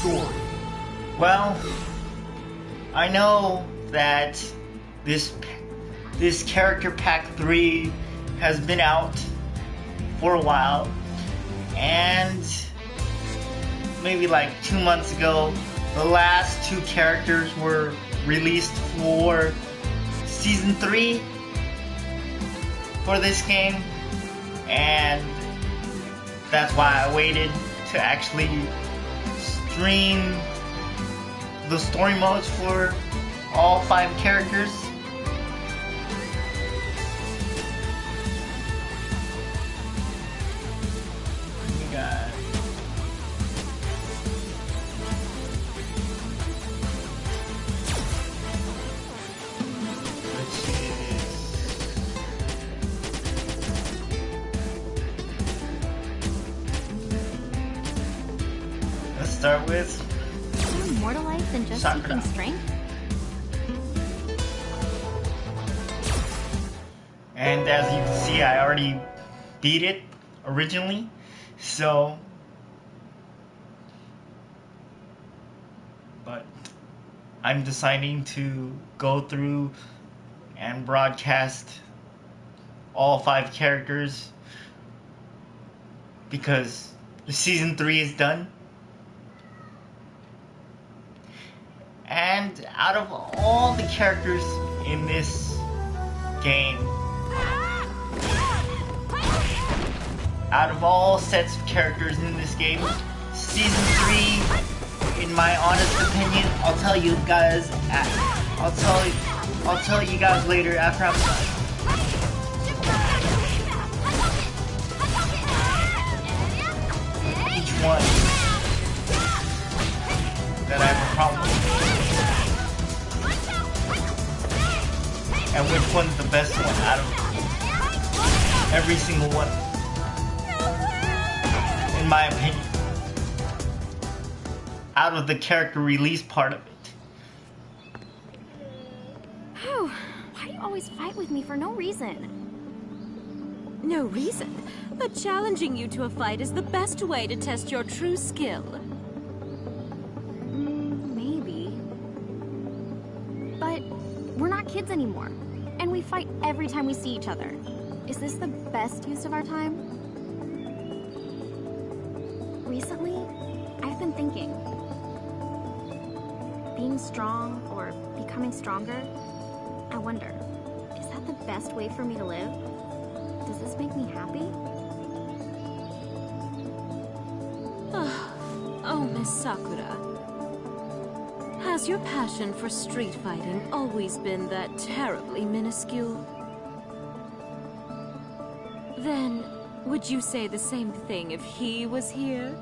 story? Well, I know that this character pack 3 has been out for a while, and maybe like 2 months ago, the last 2 characters were released for Season 3 for this game, and that's why I waited to actually stream the story modes for all 5 characters. We got let's start with more to life than just Sakura. seeking strength? And as you can see, I already beat it originally, so but I'm deciding to go through and broadcast all 5 characters because Season 3 is done. And out of all the characters in this game, out of all sets of characters in this game, Season 3, in my honest opinion, I'll tell you guys later after I'm done. Each one that I have a problem with. And which one's the best one out of every single one, in my opinion, out of the character release part of it. Whew, why do you always fight with me for no reason? No reason, but challenging you to a fight is the best way to test your true skill. Maybe. But we're not kids anymore, and we fight every time we see each other. Is this the best use of our time? Recently, I've been thinking. Being strong or becoming stronger, I wonder, is that the best way for me to live? Does this make me happy? Oh, Miss Sakura. Has your passion for street fighting always been that terribly minuscule? Then, would you say the same thing if he was here?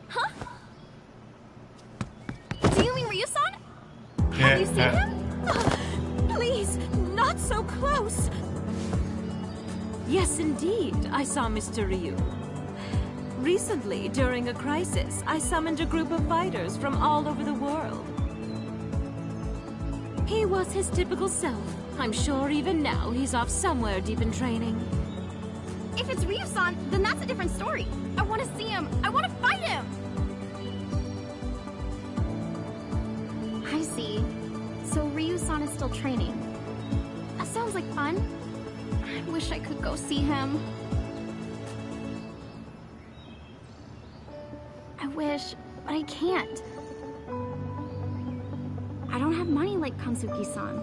Huh? Do you mean Ryu-san? Have you seen him? Please, not so close! Yes, indeed, I saw Mr. Ryu. Recently, during a crisis, I summoned a group of fighters from all over the world. He was his typical self. I'm sure even now he's off somewhere deep in training. If it's Ryu-san, then that's a different story. I want to see him. I want to fight him. I see. So Ryu-san is still training. That sounds like fun. I wish I could go see him. I wish, but I can't. I don't have money like Kansuki-san.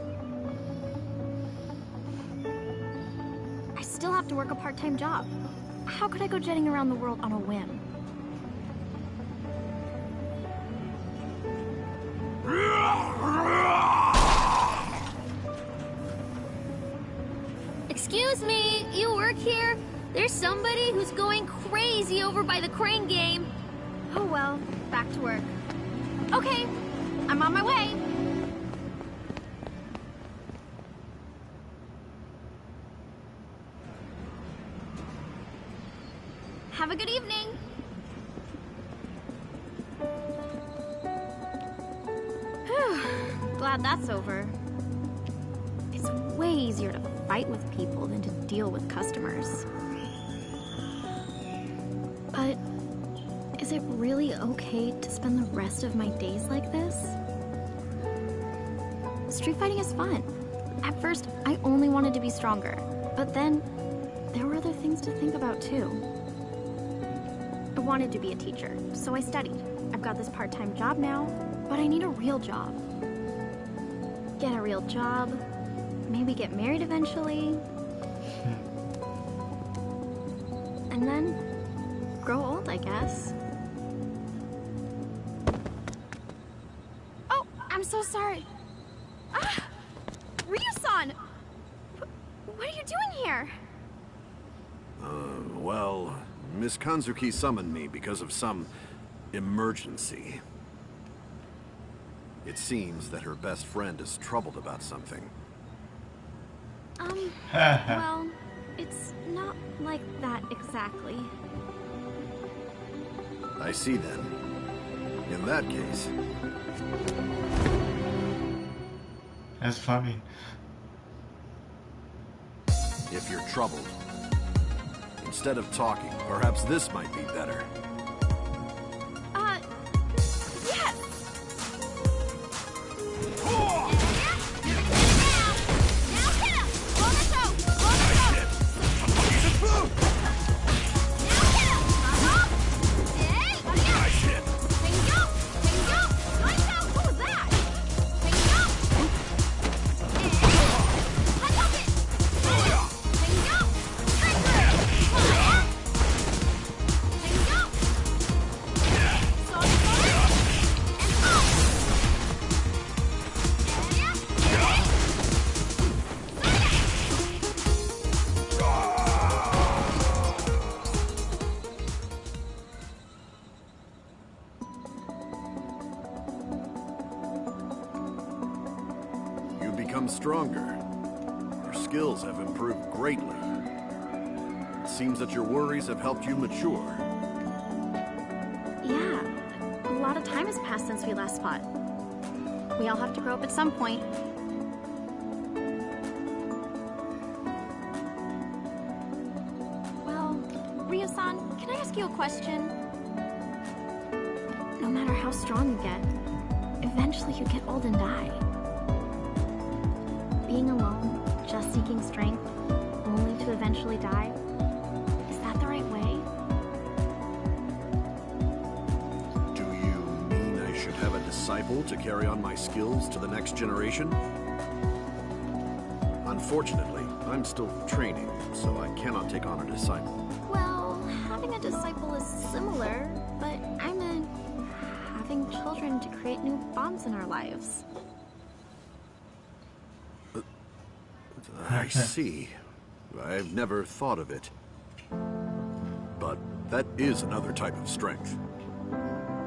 I still have to work a part-time job. How could I go jetting around the world on a whim? Excuse me, you work here? There's somebody who's going crazy over by the crane game. Oh well, back to work. Okay, I'm on my way. Have a good evening. Whew, glad that's over. It's way easier to fight with people than to deal with customers. But is Is it really okay to spend the rest of my days like this? Street fighting is fun. At first, I only wanted to be stronger, but then there were other things to think about too. I wanted to be a teacher, so I studied. I've got this part-time job now, but I need a real job. Get a real job, maybe get married eventually, and then grow old, I guess. Oh, I'm so sorry. Ah! Ryu-san! What are you doing here? Well, Miss Kanzuki summoned me because of some emergency. It seems that her best friend is troubled about something. Well, it's not like that exactly. I see then. In that case... That's funny. If you're troubled, instead of talking, perhaps this might be better. Yes! Stronger. Your skills have improved greatly. It seems that your worries have helped you mature. Yeah, a lot of time has passed since we last fought. We all have to grow up at some point. Well, Ryu-san, can I ask you a question? No matter how strong you get, eventually you get old and die. Being alone, just seeking strength, only to eventually die, is that the right way? Do you mean I should have a disciple to carry on my skills to the next generation? Unfortunately, I'm still training, so I cannot take on a disciple. Well, having a disciple is similar, but I meant having children to create new bonds in our lives. I see. I've never thought of it. But that is another type of strength.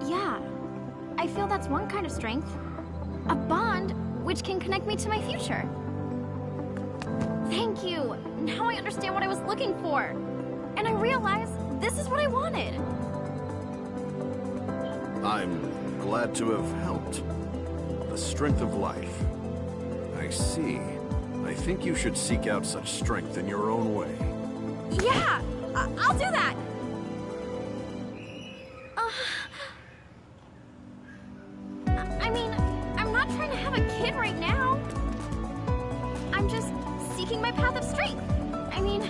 Yeah, I feel that's one kind of strength. A bond which can connect me to my future. Thank you! Now I understand what I was looking for. And I realize this is what I wanted. I'm glad to have helped. The strength of life. I see. I think you should seek out such strength in your own way. Yeah! I'll do that! I mean, I'm not trying to have a kid right now. I'm just seeking my path of strength. I mean,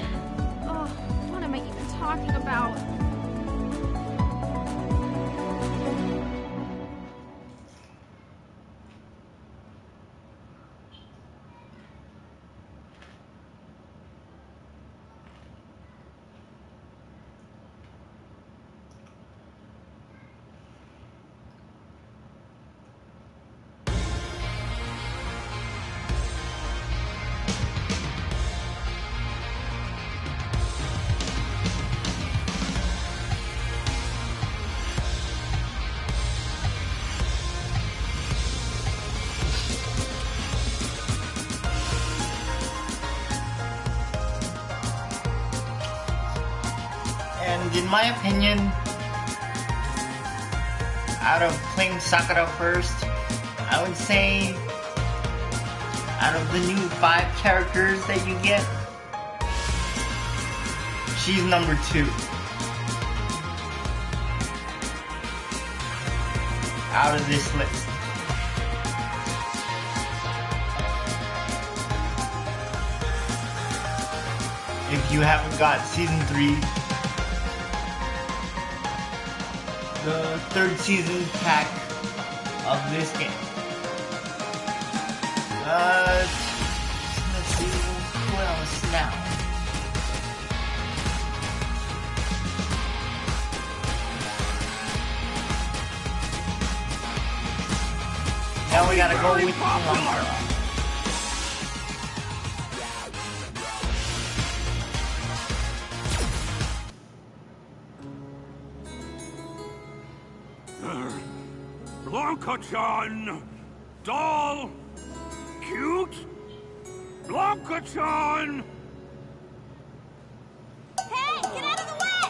what am I even talking about? And in my opinion, out of playing Sakura first, I would say out of the new 5 characters that you get, she's number 2. out of this list. If you haven't got Season 3, the 3rd season pack of this game. Let's see what else now. Now we gotta go with Blanca. Blanca-chan! Doll! Cute? Blanca-chan! Hey, get out of the way!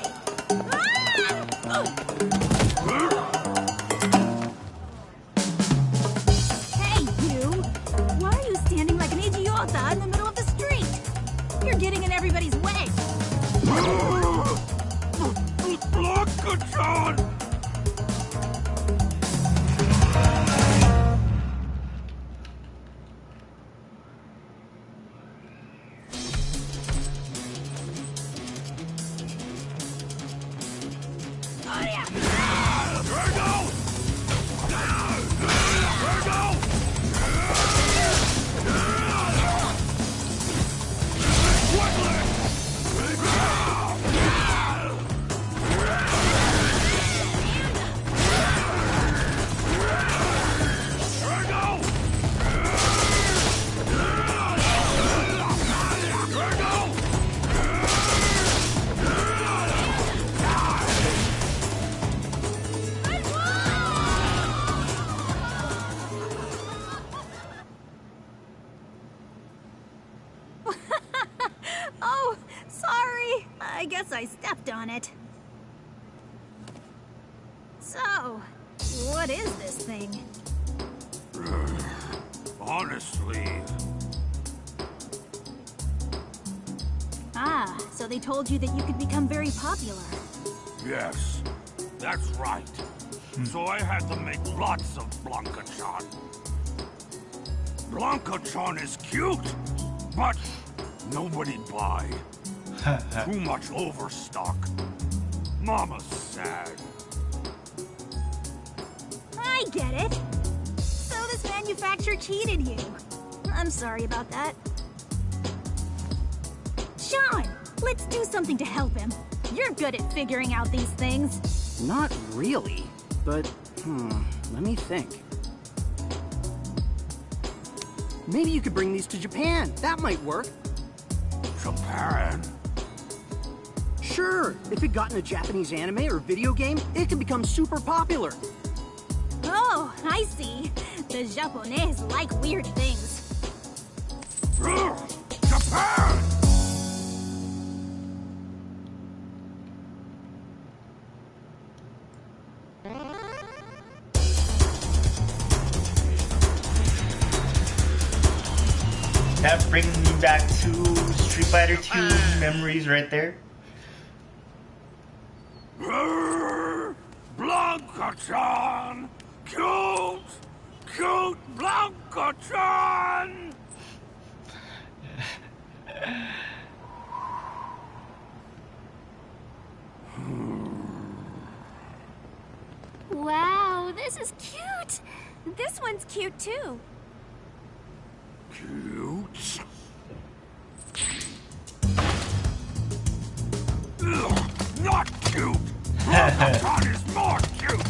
Hey, you! Why are you standing like an idiota in the middle of the street? You're getting in everybody's way! Blanca-chan! Oh, sorry. I guess I stepped on it. So, what is this thing? Honestly... Ah, so they told you that you could become very popular. Yes, that's right. So I had to make lots of Blanca-chan. Blanca-chan is cute, but nobody'd buy. Too much overstock. Mama's sad. I get it. So this manufacturer cheated you. I'm sorry about that. Sean, let's do something to help him. You're good at figuring out these things. Not really, but, let me think. Maybe you could bring these to Japan. That might work. Japan? Sure, if it got in a Japanese anime or video game, it could become super popular. Oh, I see. The Japanese like weird things. Japan! That brings me back to Street Fighter 2 memories right there. Blanca-chan! Cute! Cute Blanca-chan! Wow, this is cute! This one's cute too. Cute? Ugh, not cute! Blanca-chan is more cute!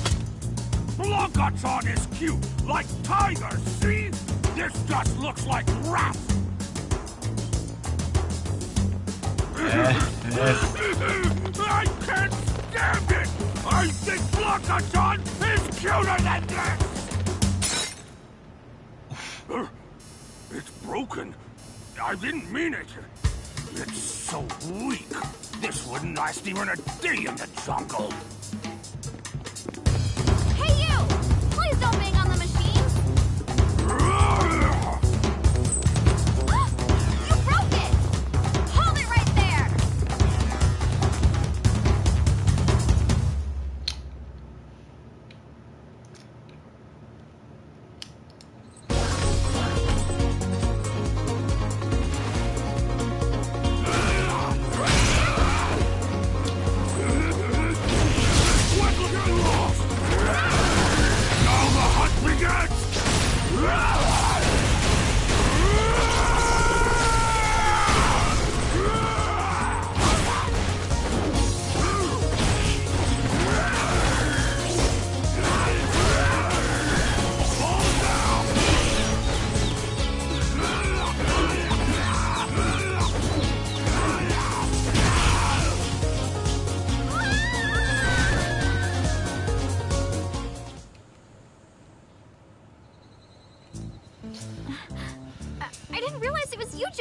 Blanca-chan is cute, like tigers, see? This just looks like wrath! I can't stand it! I think Blanca-chan is cuter than this! It's broken. I didn't mean it. It's so weak. This wouldn't last even a day in the jungle. Hey you! Please don't bang on the machine! You broke it! Hold it right there!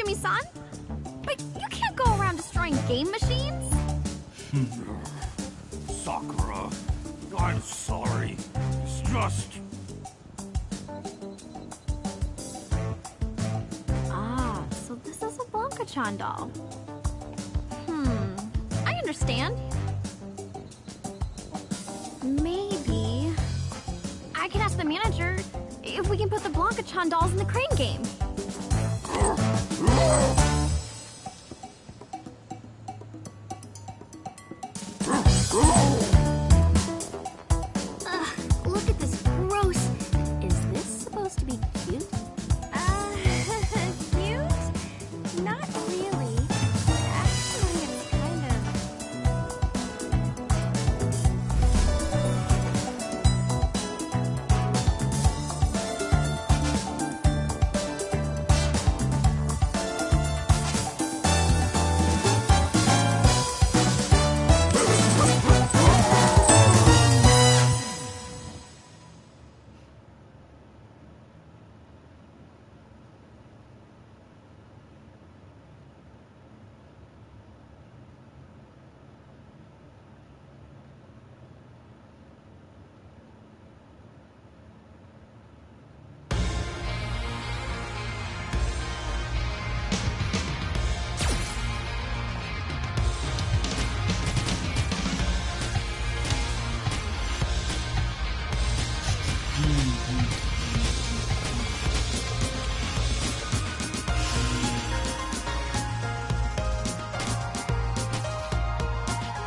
Jimmy-san. But you can't go around destroying game machines. Sakura, I'm sorry. It's just... Ah, so this is a Blanca-chan doll. I understand. Maybe I can ask the manager if we can put the Blanca-chan dolls in the crane game. Ugh, look at this gross. Is this supposed to be cute? Cute? Not really. Actually, it's kind of...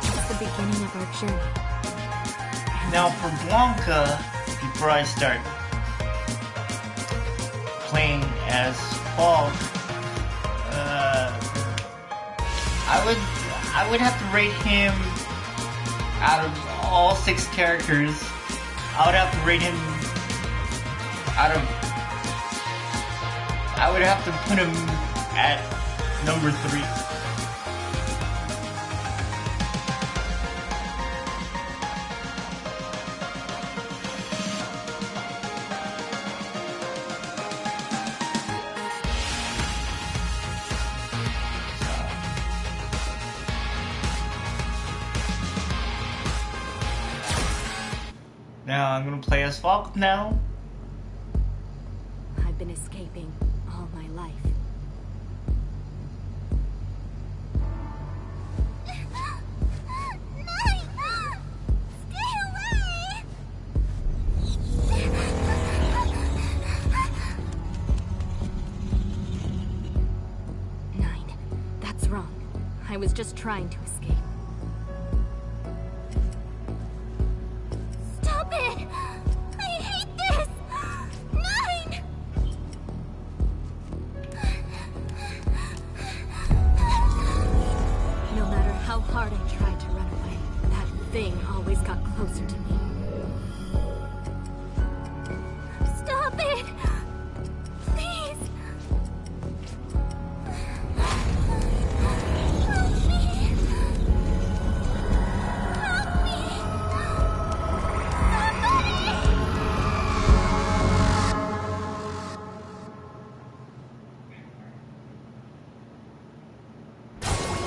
It's the beginning of our journey. Now for Blanca, before I start playing as Falk, I would have to rate him out of all 6 characters. I would have to rate him I would have to put him at number 3. Now I'm gonna play as Falk now. I've been escaping all my life. Nine. That's wrong. I was just trying to escape. Stop it! I hate this! Nine! No matter how hard I tried to run away, that thing always got closer to me. Stop it! Please! Help me! Help me! Somebody!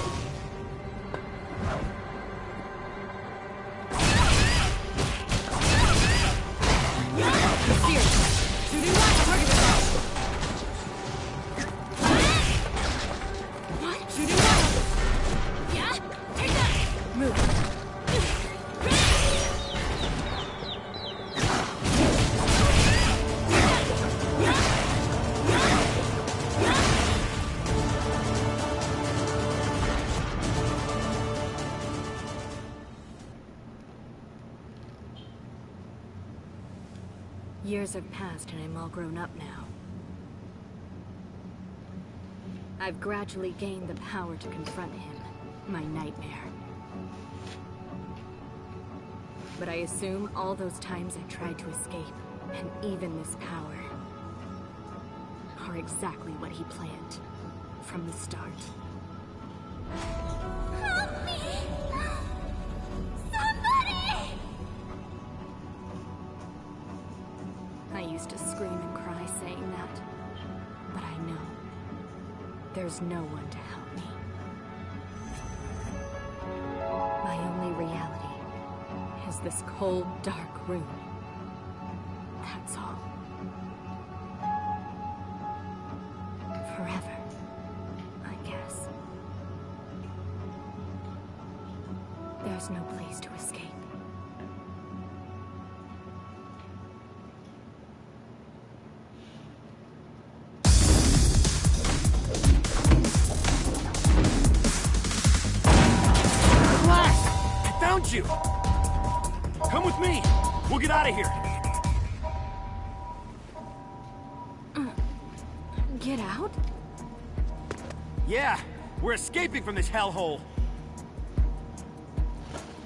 Yeah? Take that! Move. Years have passed and I'm all grown up now. I've gradually gained the power to confront him, my nightmare. But I assume all those times I tried to escape, and even this power, are exactly what he planned from the start. Help me! Somebody! I used to scream and cry saying that, but I know there's no one to help me. My only reality is this cold, dark room. That's all. Forever, I guess. There's no place to escape. You! Come with me! We'll get out of here! Get out? Yeah! We're escaping from this hellhole!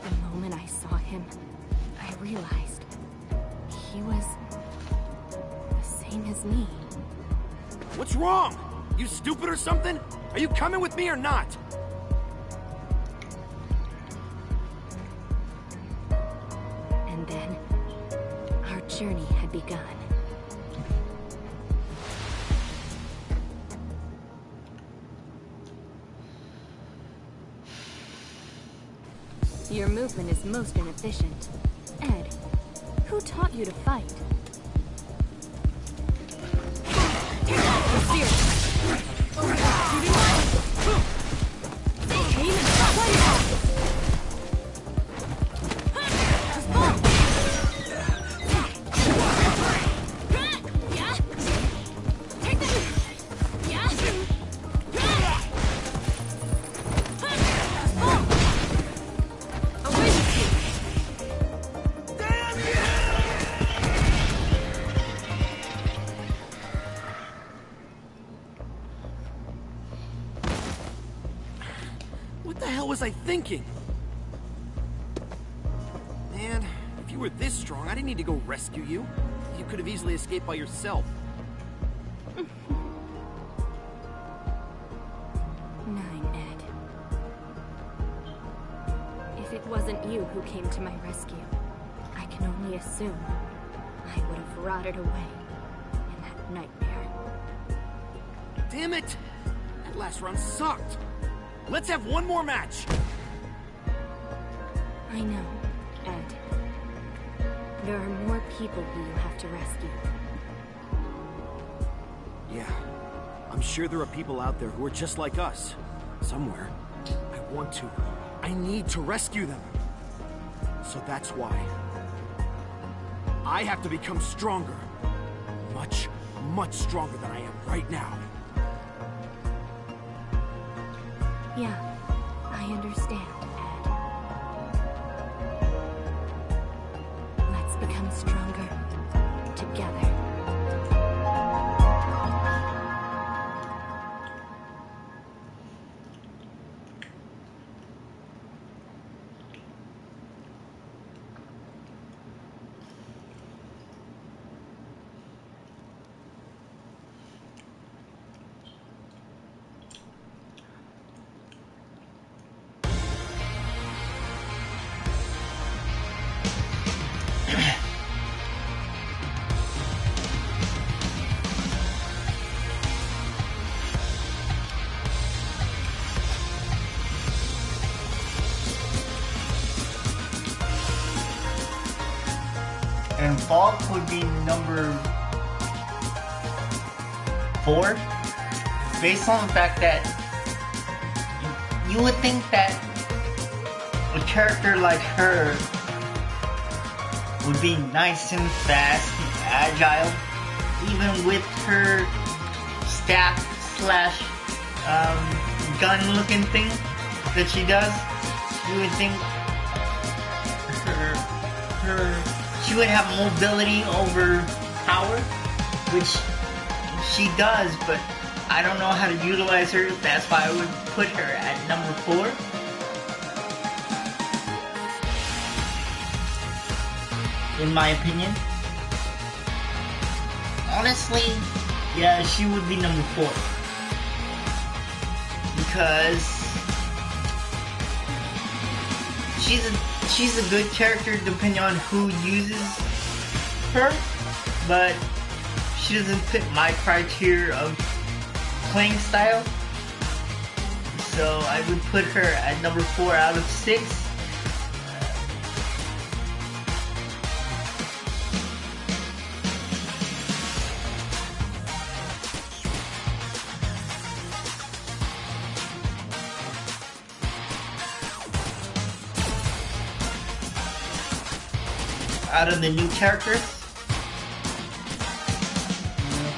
The moment I saw him, I realized he was the same as me. What's wrong? You stupid or something? Are you coming with me or not? And then, our journey had begun. Your movement is most inefficient. Ed, who taught you to fight? What the hell was I thinking? Man, if you were this strong, I didn't need to go rescue you. You could have easily escaped by yourself. Nine, Ed. If it wasn't you who came to my rescue, I can only assume I would have rotted away in that nightmare. Damn it! That last round sucked! Let's have one more match! I know, Ed. There are more people who you have to rescue. Yeah, I'm sure there are people out there who are just like us. Somewhere. I need to rescue them. So that's why I have to become stronger. Much, much stronger than I am right now. Yeah, I understand, Ed. Let's become stronger together. And Falk would be number 4, based on the fact that you would think that a character like her would be nice and fast and agile, even with her staff slash gun looking thing that she does. You would think she would have mobility over power, which she does, but I don't know how to utilize her. That's why I would put her at number 4. In my opinion. Honestly, yeah, she would be number 4. Because she's a good character depending on who uses her, but she doesn't fit my criteria of playing style. So I would put her at number 4 out of 6. Out of the new characters.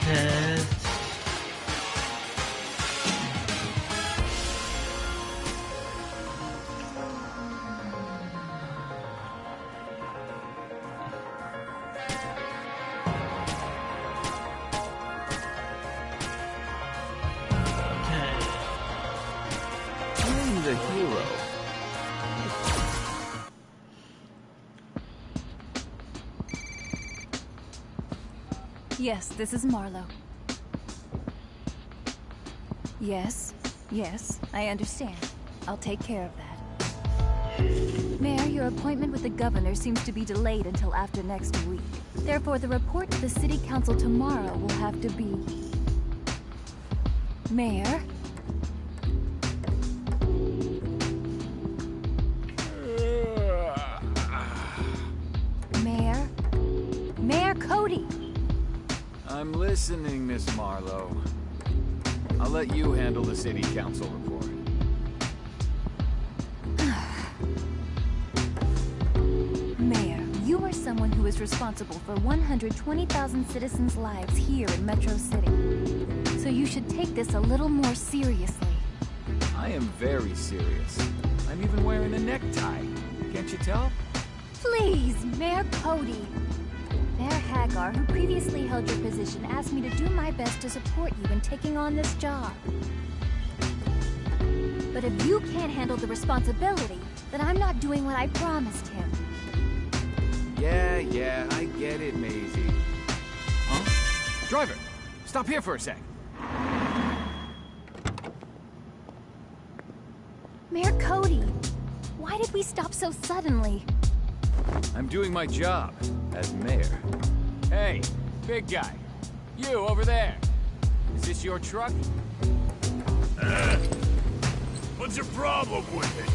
Okay. I'm the hero. Yes, this is Marlowe. Yes, I understand. I'll take care of that. Mayor, your appointment with the governor seems to be delayed until after next week. Therefore, the report to the city council tomorrow will have to be... Mayor? Mayor Cody! I'm listening, Miss Marlowe. I'll let you handle the city council report. Mayor, you are someone who is responsible for 120,000 citizens' lives here in Metro City. So you should take this a little more seriously. I am very serious. I'm even wearing a necktie. Can't you tell? Please, Mayor Cody. Mayor Hagar, who previously held your position, asked me to do my best to support you in taking on this job. But if you can't handle the responsibility, then I'm not doing what I promised him. Yeah, I get it, Maisie. Huh? Driver, stop here for a sec. Mayor Cody, why did we stop so suddenly? I'm doing my job as mayor. Hey, big guy. You over there. Is this your truck? What's your problem with it?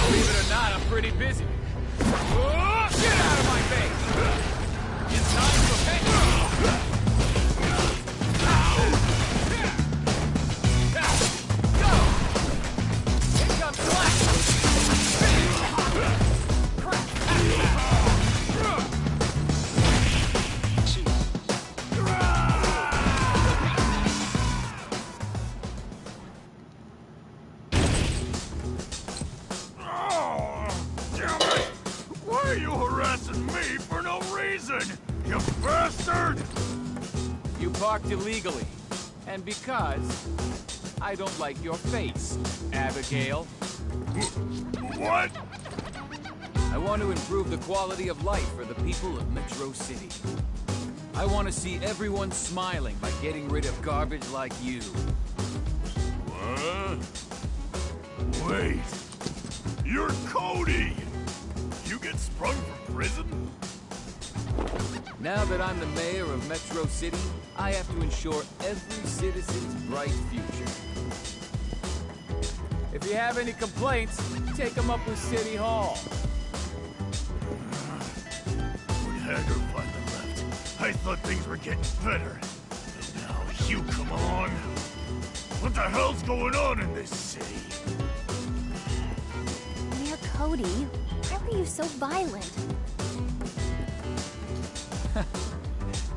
Believe it or not, I'm pretty busy. Get out of my face! It's time for pay. Go! Here comes Slack! Damn it! Why are you harassing me for no reason? You bastard! You parked illegally. And because I don't like your face, Abigail. What? I want to improve the quality of life for the people of Metro City. I want to see everyone smiling by getting rid of garbage like you. What? Wait. You're Cody! You get sprung from prison? Now that I'm the mayor of Metro City, I have to ensure every citizen's bright future. If you have any complaints, take them up with City Hall. When Hagar finally left, I thought things were getting better. And now you come along. What the hell's going on in this city? Mayor Cody, why were you so violent?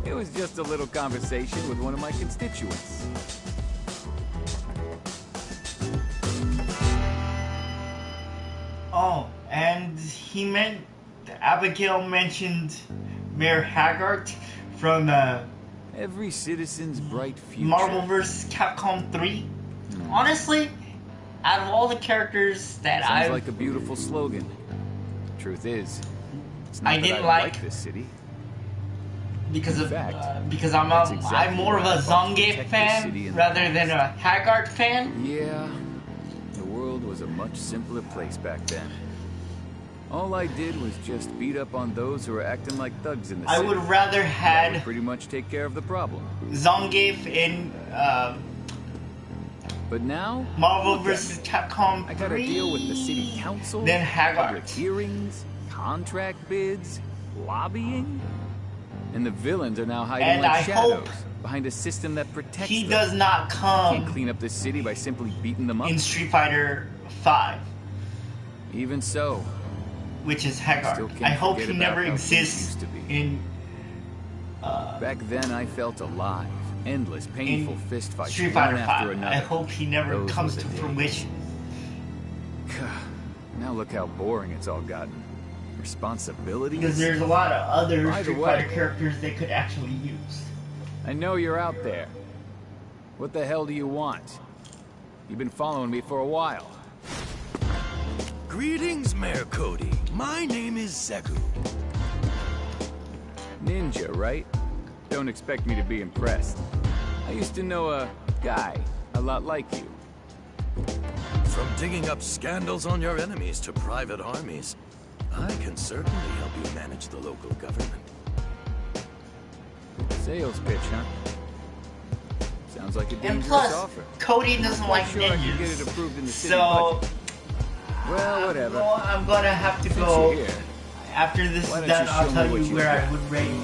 It was just a little conversation with one of my constituents. Oh, and Abigail mentioned Mayor Haggard from Every citizen's bright future. Marvel vs. Capcom 3. Honestly, out of all the characters that Sounds like a beautiful slogan. Truth is, it's not I that didn't I like this city. because In fact, because I'm that's exactly I'm more of why a I fought to Zangief protect the fan city and rather than a Haggard fan. Yeah, the world was a much simpler place back then. All I did was just beat up on those who were acting like thugs in the I city. would rather That would had pretty much take care of the problem. Zangief in But now, Marvel look at vs. me. Capcom 3. I gotta deal with the city council, Then Haggard. public hearings, contract bids, lobbying, and the villains are now hiding And like I shadows behind a system that protects He them. does not Can't come clean up this city by simply beating them up. in Street Fighter 5, Even so, which is still Haggard. can't I hope forget he about never how things exists used to be. in back then I felt alive. Endless, painful fist fights, Street one Fighter after 5. another. I hope he never Those comes were to the days. fruition. Now look how boring it's all gotten. Responsibilities? Because there's a lot of other By the Street way- Fighter characters they could actually use. I know you're out there. What the hell do you want? You've been following me for a while. Greetings, Mayor Cody. My name is Zeku. Ninja, right? Don't expect me to be impressed. I used to know a guy a lot like you. From digging up scandals on your enemies to private armies, I can certainly help you manage the local government. Sales pitch, huh? Sounds like a And dangerous plus, offer. Cody doesn't Not like sure I can get it ninjas. approved in the city So, budget. Well, whatever. well, I'm gonna have to Since go. you're here, After this why is don't you done, I'll show me tell what you you where I got? would rate you.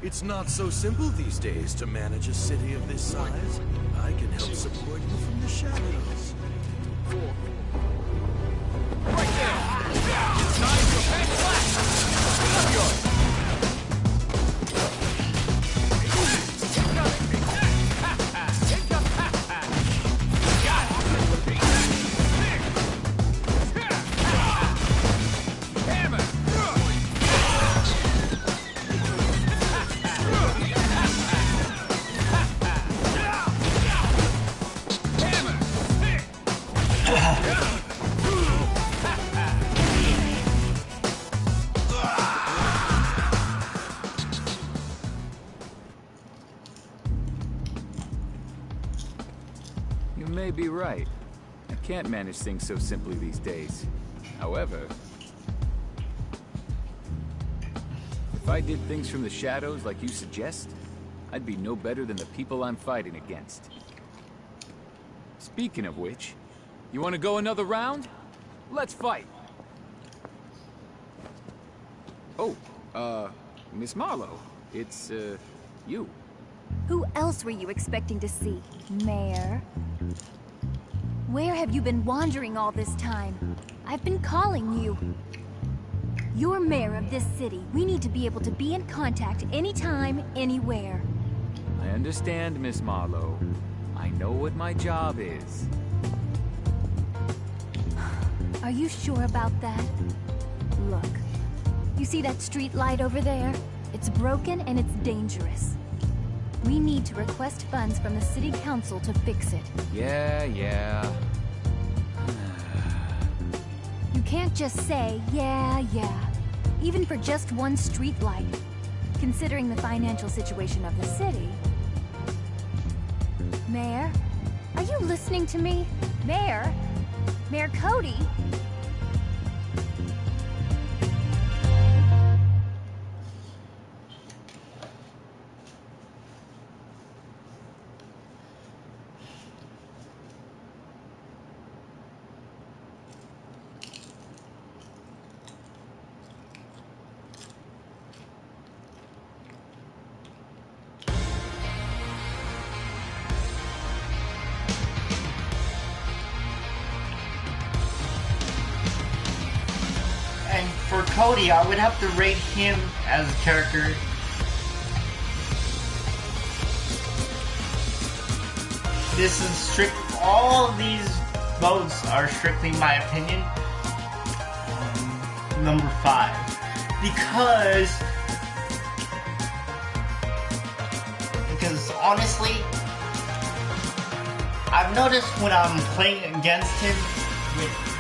It's not so simple these days to manage a city of this size. I can help support you from the shadows. You may be right. I can't manage things so simply these days. However, if I did things from the shadows like you suggest, I'd be no better than the people I'm fighting against. Speaking of which, you want to go another round? Let's fight. Oh, Miss Marlowe, it's, you. Who else were you expecting to see, Mayor? Where have you been wandering all this time? I've been calling you. You're mayor of this city. We need to be able to be in contact anytime, anywhere. I understand, Miss Marlowe. I know what my job is. Are you sure about that? Look, you see that street light over there? It's broken and it's dangerous. We need to request funds from the city council to fix it. Yeah. You can't just say, yeah. Even for just one street light. Considering the financial situation of the city. Mayor? Are you listening to me? Mayor? Mayor Cody? And for Cody, I would have to rate him as a character. This is strict. All of these votes are strictly my opinion. Number 5. Because honestly, I've noticed when I'm playing against him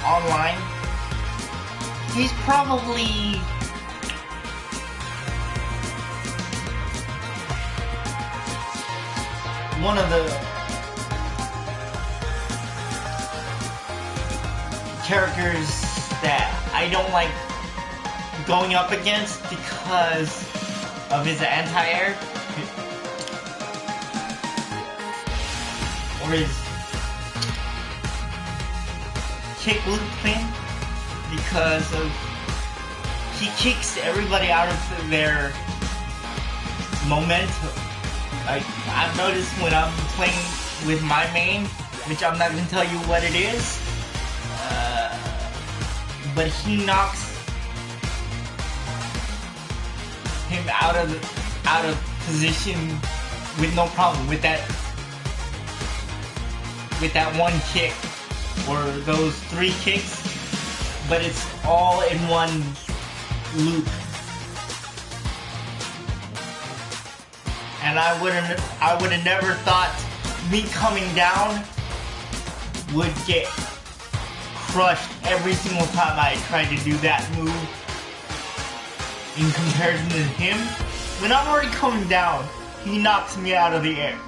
online, he's probably one of the characters that I don't like going up against because of his anti-air or his kick loop thing, because of he kicks everybody out of their momentum. Like, I've noticed when I'm playing with my main, which I'm not gonna tell you what it is, but he knocks him out of position with no problem with that one kick or those 3 kicks, but it's all in one loop. And I would have never thought me coming down would get crushed every single time I tried to do that move in comparison to him. When I'm already coming down, he knocks me out of the air.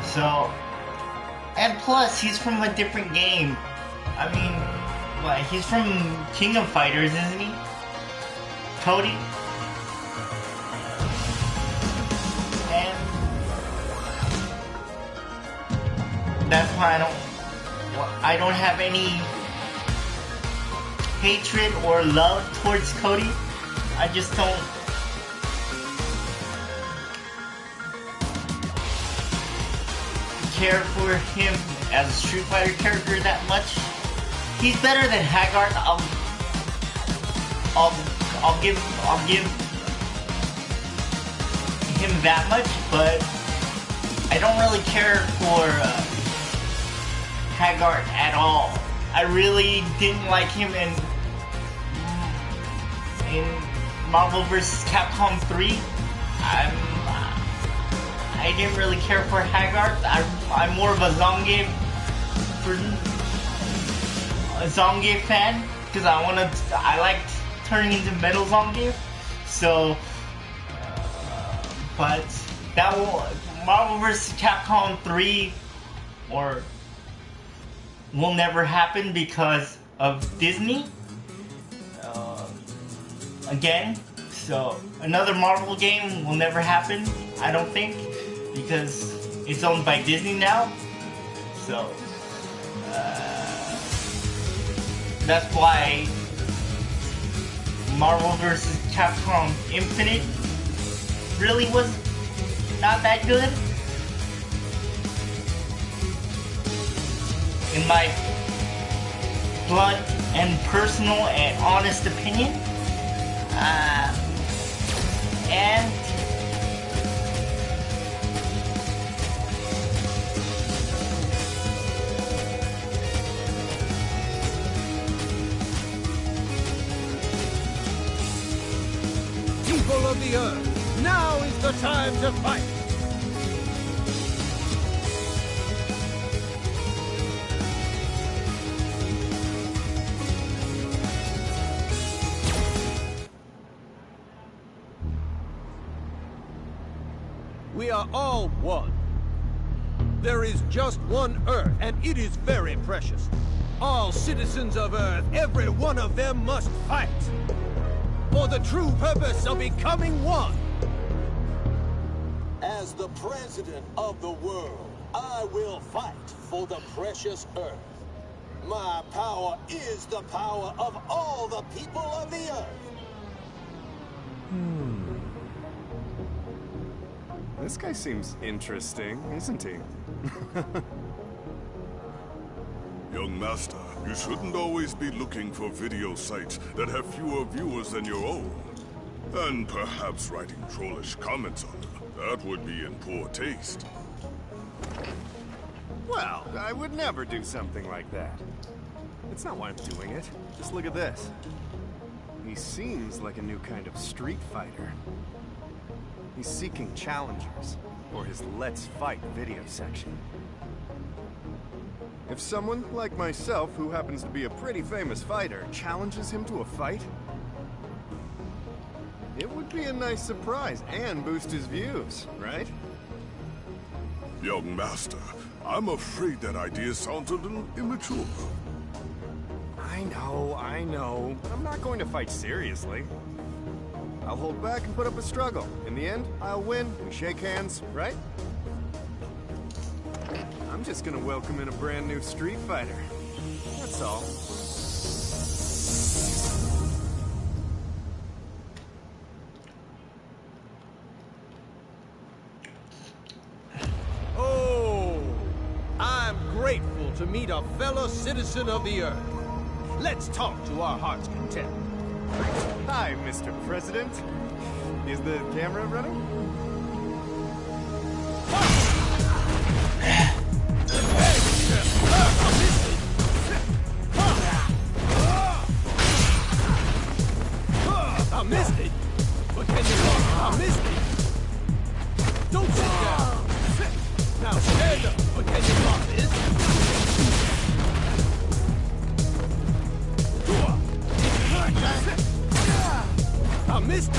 So, and plus, he's from a different game. I mean, what, he's from King of Fighters, isn't he? Cody? And that's why I don't have any hatred or love towards Cody. I just don't care for him as a Street Fighter character that much. He's better than Haggard. I'll give him that much, but I don't really care for Haggard at all. I really didn't like him in Marvel vs. Capcom 3. I didn't really care for Haggard. I'm more of a Zangief fan, because I liked turning into Metal Zangief. So, but that Marvel vs. Capcom 3 will never happen because of Disney. Again, so another Marvel game will never happen, I don't think, because it's owned by Disney now. So that's why Marvel vs. Capcom Infinite really was not that good, in my blunt and personal and honest opinion. And people of the Earth, now is the time to fight! We are all one. There is just one Earth, and it is very precious. All citizens of Earth, every one of them must fight for the true purpose of becoming one. As the president of the world, I will fight for the precious Earth. My power is the power of all the people of the Earth. This guy seems interesting, isn't he? Young master, you shouldn't always be looking for video sites that have fewer viewers than your own. And perhaps writing trollish comments on them. That would be in poor taste. Well, I would never do something like that. It's not why I'm doing it. Just look at this. He seems like a new kind of Street Fighter. He's seeking challengers for his Let's Fight video section. If someone like myself, who happens to be a pretty famous fighter, challenges him to a fight, it would be a nice surprise and boost his views, right? Young master, I'm afraid that idea sounds a little immature. I know, but I'm not going to fight seriously. I'll hold back and put up a struggle. In the end, I'll win, we shake hands, right? I'm just gonna welcome in a brand new Street Fighter. That's all. Oh, I'm grateful to meet a fellow citizen of the Earth. Let's talk to our heart's content. Hi, Mr. President. Is the camera running? I missed it! But can you walk? I missed it! Don't sit down! Now stand up! But can you block this? I missed it!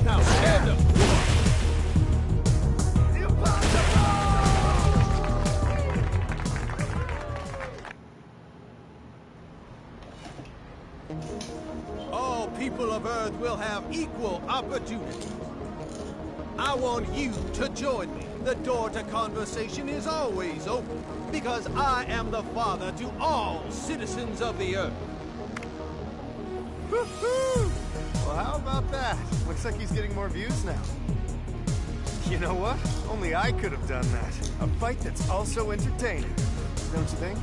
Now stand up! All people of Earth will have equal opportunity. I want you to join me. The door to conversation is always open, because I am the father to all citizens of the Earth. Woohoo! Well, how about that? Looks like he's getting more views now. You know what? Only I could have done that. A fight that's also entertaining. Don't you think?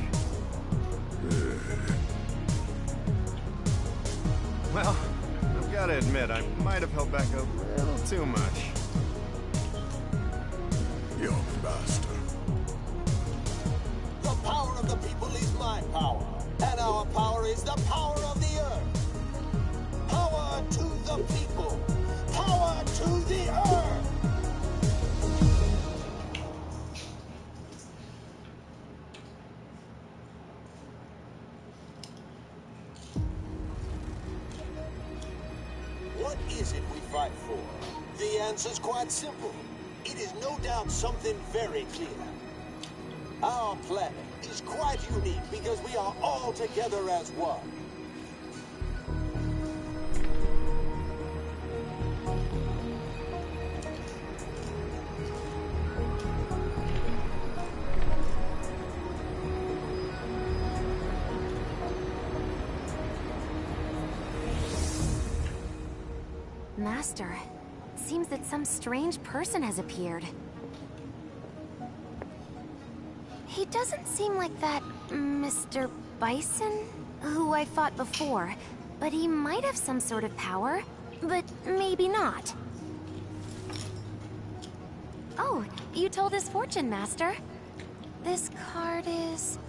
Well, I've got to admit, I might have held back a little too much. Young master. The power of the people is my power, and our power is the power of the Earth. Power to the people. Power to the Earth. What is it we fight for? The answer's quite simple. It is no doubt something very clear. Our planet is quite unique because we are all together as one. Master, seems that some strange person has appeared. He doesn't seem like that Mr. Bison who I fought before, but he might have some sort of power, but maybe not. Oh, you told his fortune, Master. This card is...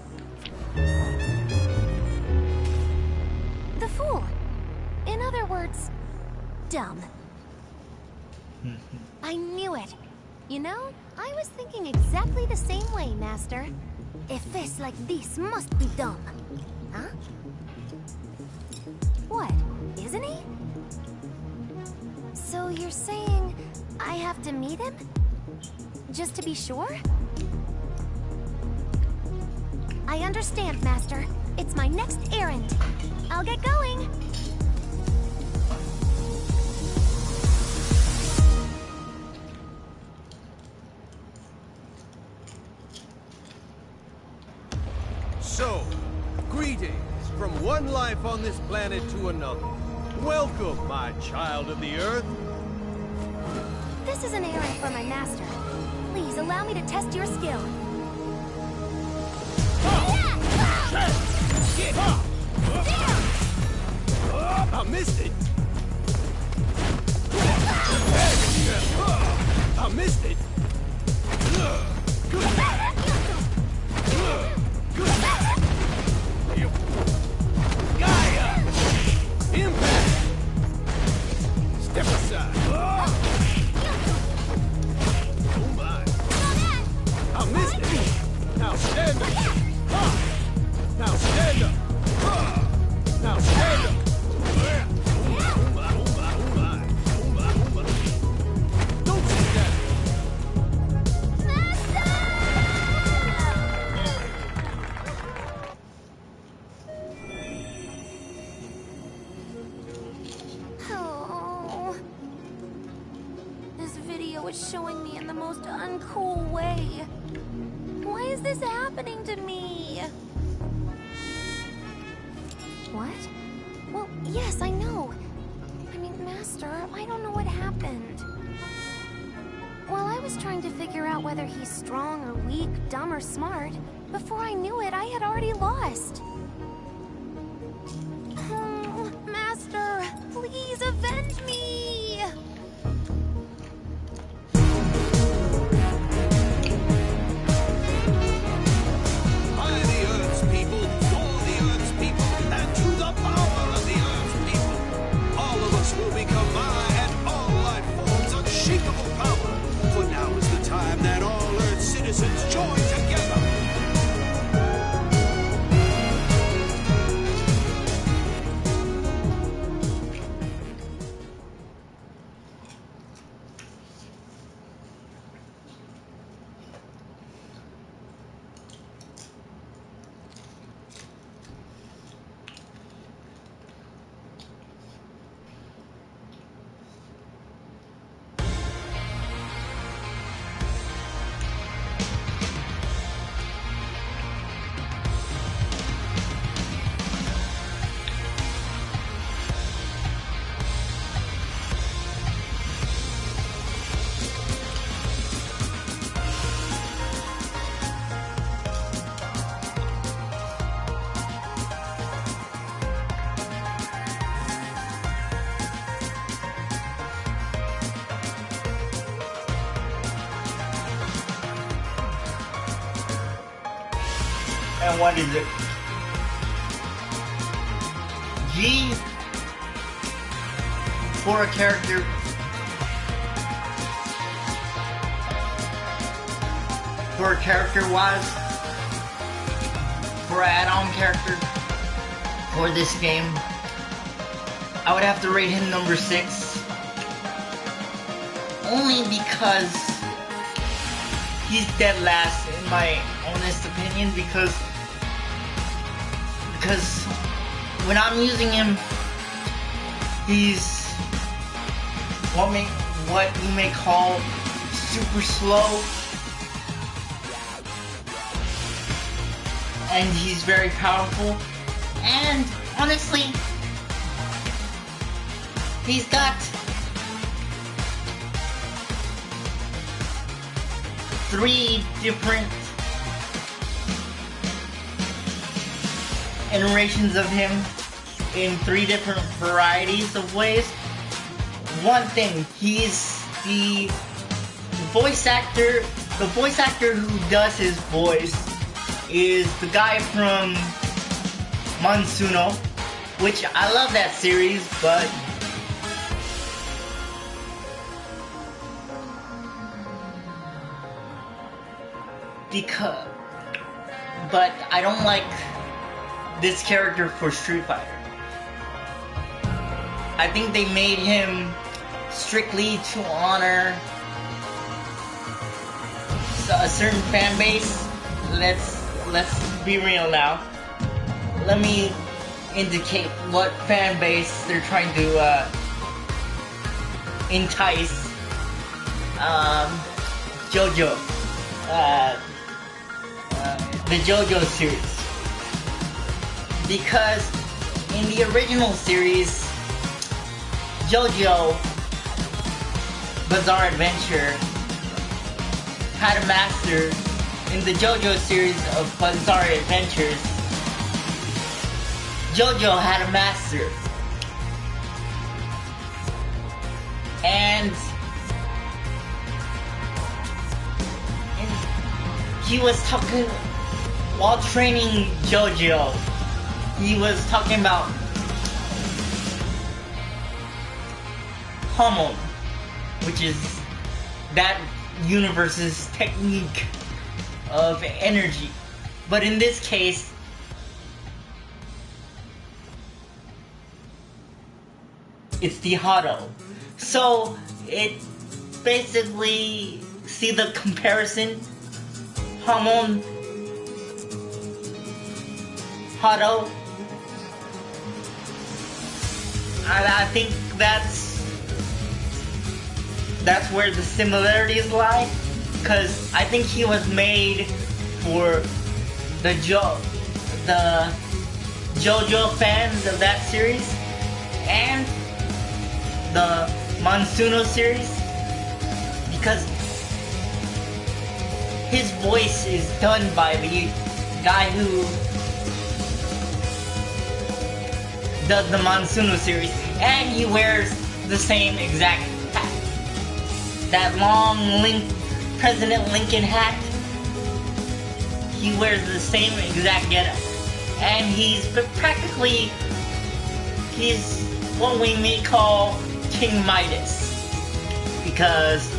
the Fool. In other words, dumb. I knew it. You know, I was thinking exactly the same way, Master. A face like this must be dumb. Huh? What? Isn't he? So you're saying I have to meet him? Just to be sure? I understand, Master. It's my next errand. I'll get going. So, greetings from one life on this planet to another. Welcome, my child of the Earth. This is an errand for my master. Please allow me to test your skill. I missed it. I missed it. Good. was showing me in the most uncool way. Why is this happening to me? What? Well, yes, I know. I mean, Master, I don't know what happened. While I was trying to figure out whether he's strong or weak, dumb or smart, before I knew it, I had already lost. Oh, Master, please avenge me! By the Earth's people, for the Earth's people, and to the power of the Earth's people, all of us will become and all life forms unshakable power. For now is the time that all Earth citizens join together. And what is it? G for a character. For a character-wise, for an add-on character for this game, I would have to rate him number 6. Only because he's dead last in my honest opinion, because when I'm using him, he's what you may call super slow, and he's very powerful, and honestly, he's got 3 different iterations of him in 3 different varieties of ways. One thing, he's the voice actor who does his voice is the guy from Monsuno, which I love that series, but I don't like this character for Street Fighter. I think they made him strictly to honor a certain fan base. Let's be real now. Let me indicate what fan base they're trying to entice. JoJo. The JoJo series. Because in the original series, JoJo Bizarre Adventure had a master. In the JoJo series of Bizarre Adventures, JoJo had a master. And he was talking, while training JoJo, he was talking about Hamon, which is that universe's technique of energy. But in this case, it's the Hado. So it basically, see the comparison? Hamon, Hado. I think that's where the similarities lie. Because I think he was made for the JoJo fans of that series and the Monsuno series, because his voice is done by the guy who does the Monsuno series, and he wears the same exact hat. That long President Lincoln hat. He wears the same exact getup. And he's what we may call King Midas. Because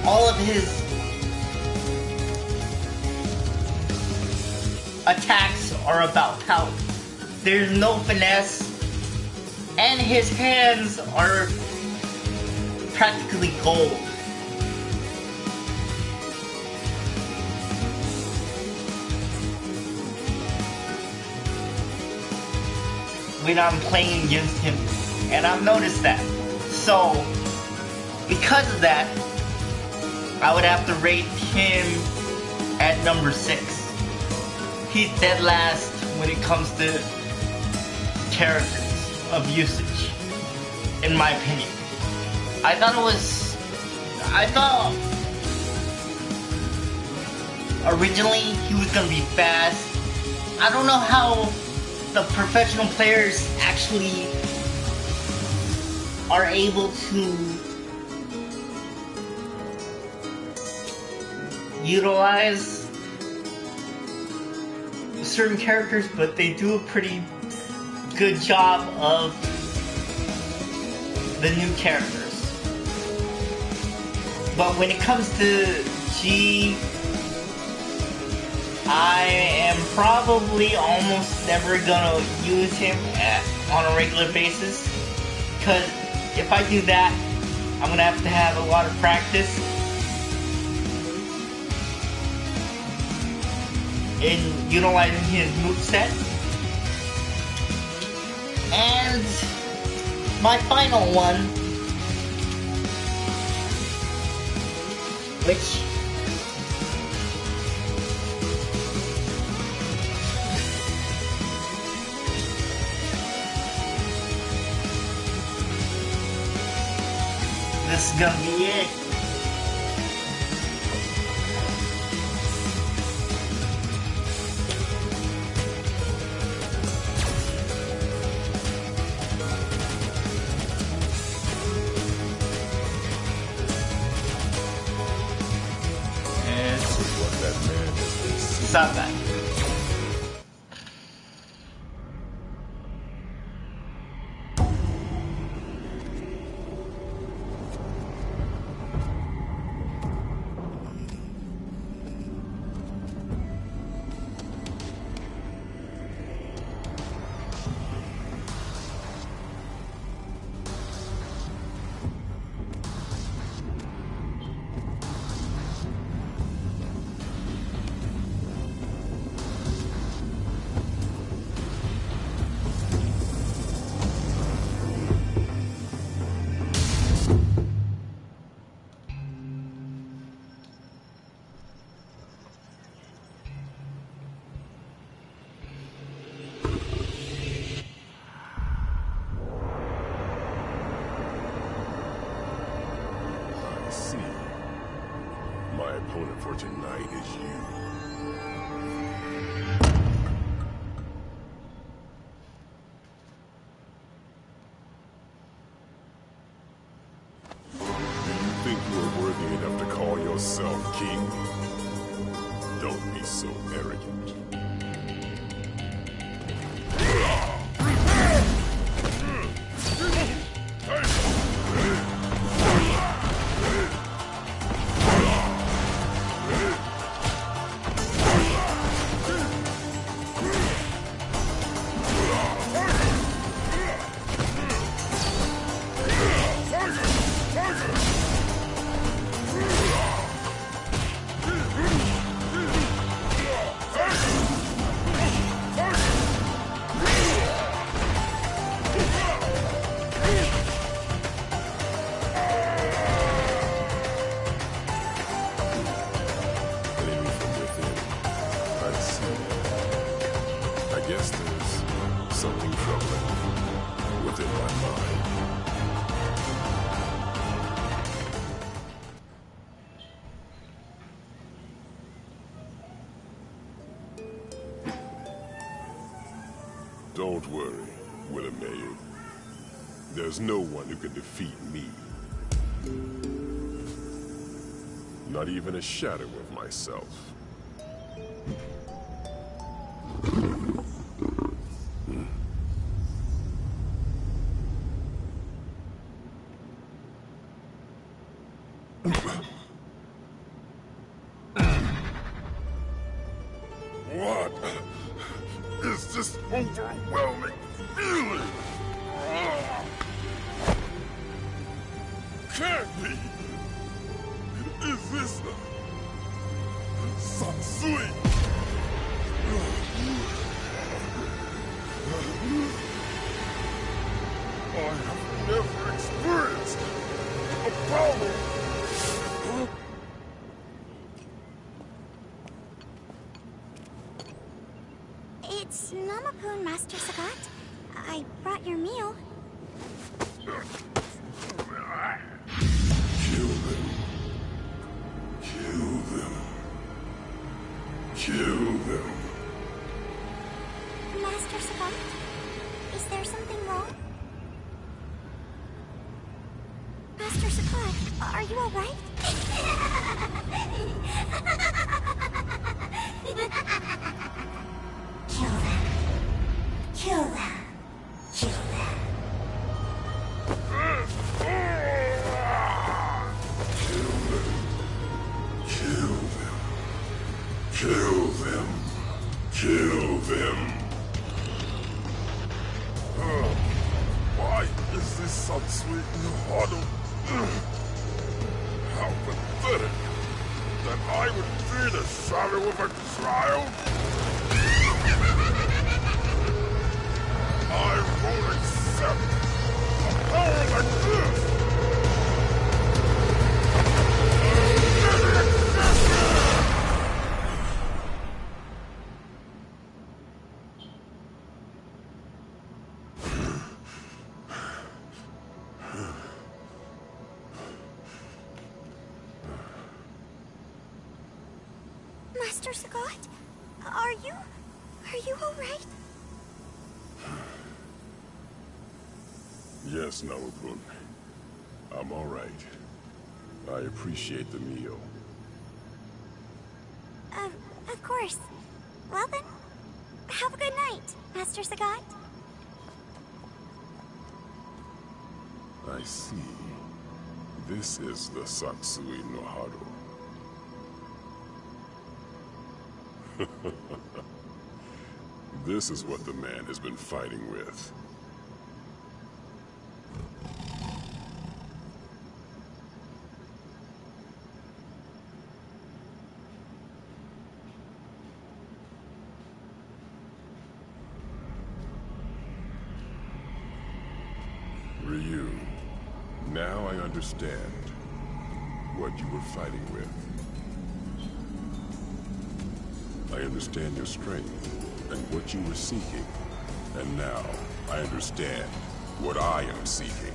all of his attacks are about power. There's no finesse, and his hands are practically gold. When I'm playing against him, and I've noticed that. So, because of that, I would have to rate him at number 6. He's dead last when it comes to characters of usage, in my opinion. I thought originally he was gonna be fast. I don't know how the professional players actually are able to utilize certain characters, but they do a pretty good job of the new characters. But when it comes to G, I am probably almost never gonna use him on a regular basis, because if I do that, I'm gonna have to have a lot of practice in utilizing his moveset. And my final one, which this is gonna be it. Stop that. My opponent for tonight is you. Do you think you are worthy enough to call yourself king? Don't be so arrogant. is something troubling within my mind. Don't worry, Willimayu. There's no one who can defeat me. Not even a shadow of myself. What is this overwhelming feeling? Can't be! Is this the Satsui? I have never experienced a power. It's Namapun, Master Sagat. I brought your meal. Kill them. Kill them. Kill them. Master Sagat? Is there something wrong? Master Sagat, are you alright? Kill them. Kill them. Kill them. Kill them. Kill them. Why is this Satsui no Hado? How pathetic that I would be the shadow of a child. I won't accept a power like this. Master Sagat? Are you alright? Yes, Namapun. I'm all right. I appreciate the meal. Of course. Well then, have a good night, Master Sagat. I see. This is the Satsui no Hado. This is what the man has been fighting with. Ryu, now I understand what you were fighting with. I understand your strength and what you were seeking. And now I understand what I am seeking.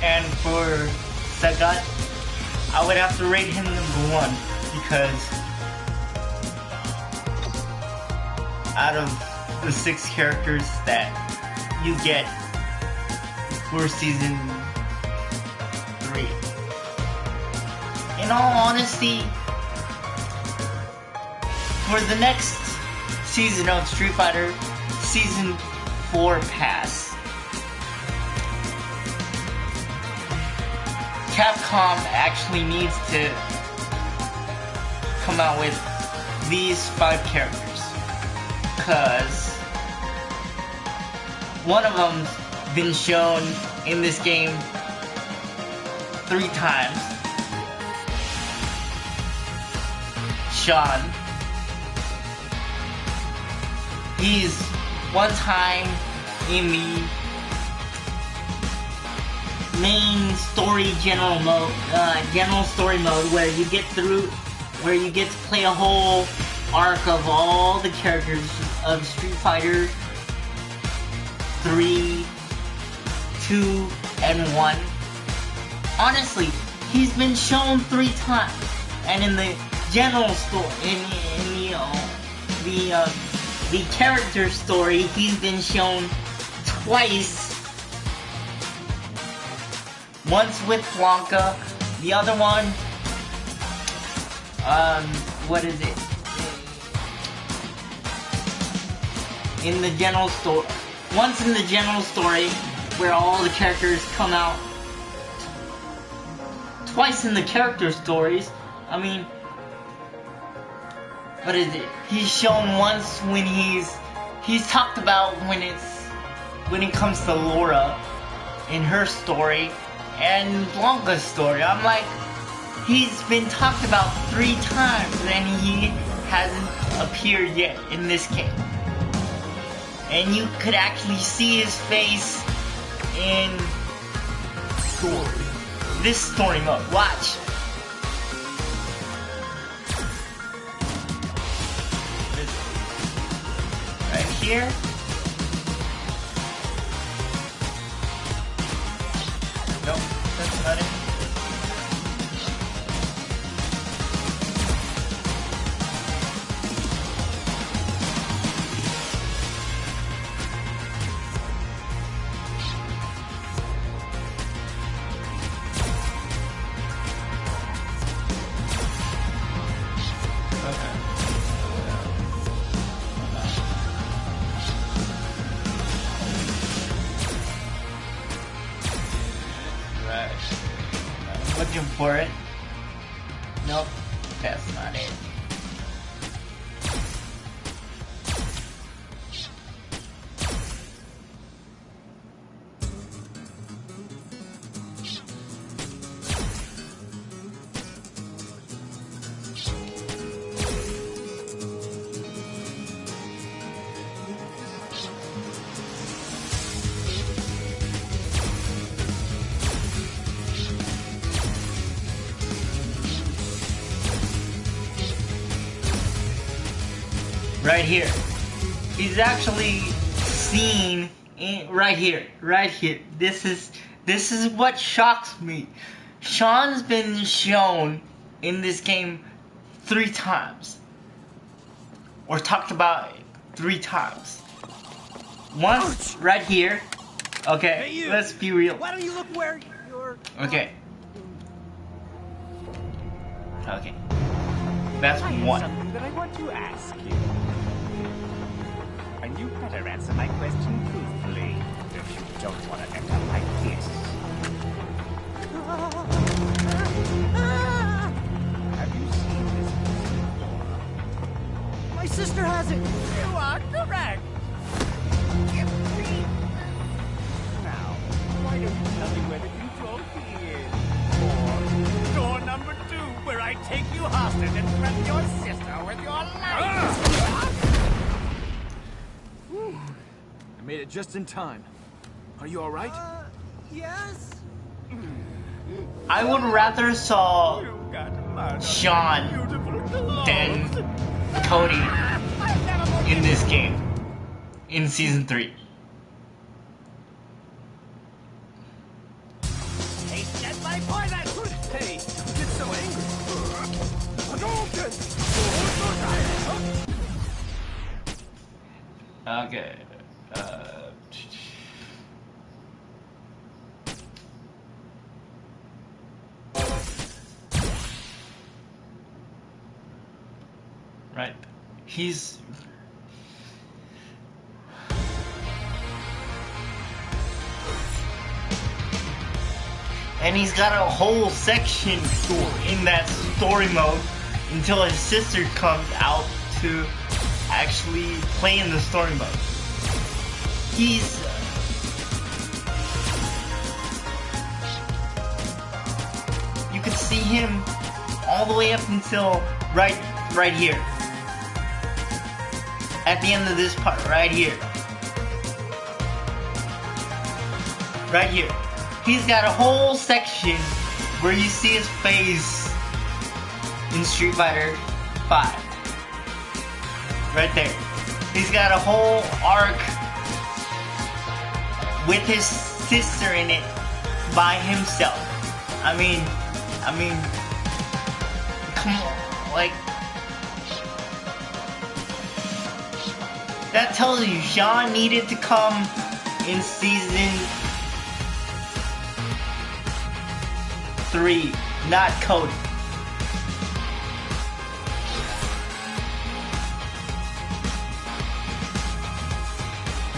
And for Sagat, I would have to rate him number 1 because out of the 6 characters that you get for season 3, in all honesty, for the next season of Street Fighter, Season 4 Pass, Capcom actually needs to come out with these 5 characters. Because one of them's been shown in this game 3 times. Sean. He's one time in the main story general story mode where you get to play a whole arc of all the characters of Street Fighter 3, 2, and 1. Honestly, he's been shown 3 times, and in the general story, the character story, he's been shown twice. Once with Blanca, the other one, what is it? In the general story, once in the general story, where all the characters come out. Twice in the character stories. I mean, what is it? He's shown once when he's talked about when it comes to Laura in her story and Blanca's story. I'm like, he's been talked about 3 times and he hasn't appeared yet in this game. And you could actually see his face in this story mode. Watch. Right here. Nope, that's not it. Looking for it. Nope, that's not it. Right here. He's actually seen right here. This is what shocks me. Sean's been shown in this game 3 times. Or talked about 3 times. Once right here. Okay, hey, let's be real. Why don't you look where you're... Okay. Okay. That's one. Something that I want to ask you. And you better answer my question truthfully, if you don't want to end up like this. Have you seen this before? My sister has it! You are correct! Now, why don't you tell me where the new trophy is? Or door number 2, where I take you hostage and threaten your sister with your life! I made it just in time. Are you alright? Yes? I would rather saw Sean than Cody in this game. In Season 3. Hey, get so angry. Okay. Right. He's... And he's got a whole section in that story mode until his sister comes out to actually play in the story mode. He's... you could see him all the way up until right here. At the end of this part, right here. Right here. He's got a whole section where you see his face in Street Fighter V. Right there. He's got a whole arc with his sister in it by himself. I mean, come on, like, that tells you Sean needed to come in season 3, not Cody.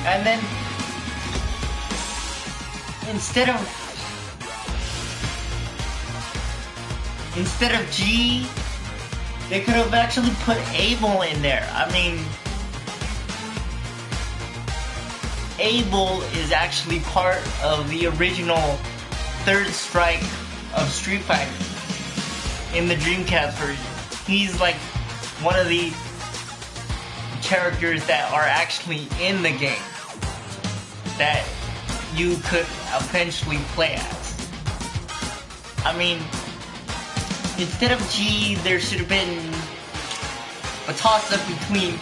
And then instead of G, they could have actually put Abel in there. I mean, Abel is actually part of the original Third Strike of Street Fighter in the Dreamcast version. He's like one of the characters that are actually in the game that you could eventually play as. I mean, instead of G, there should have been a toss-up between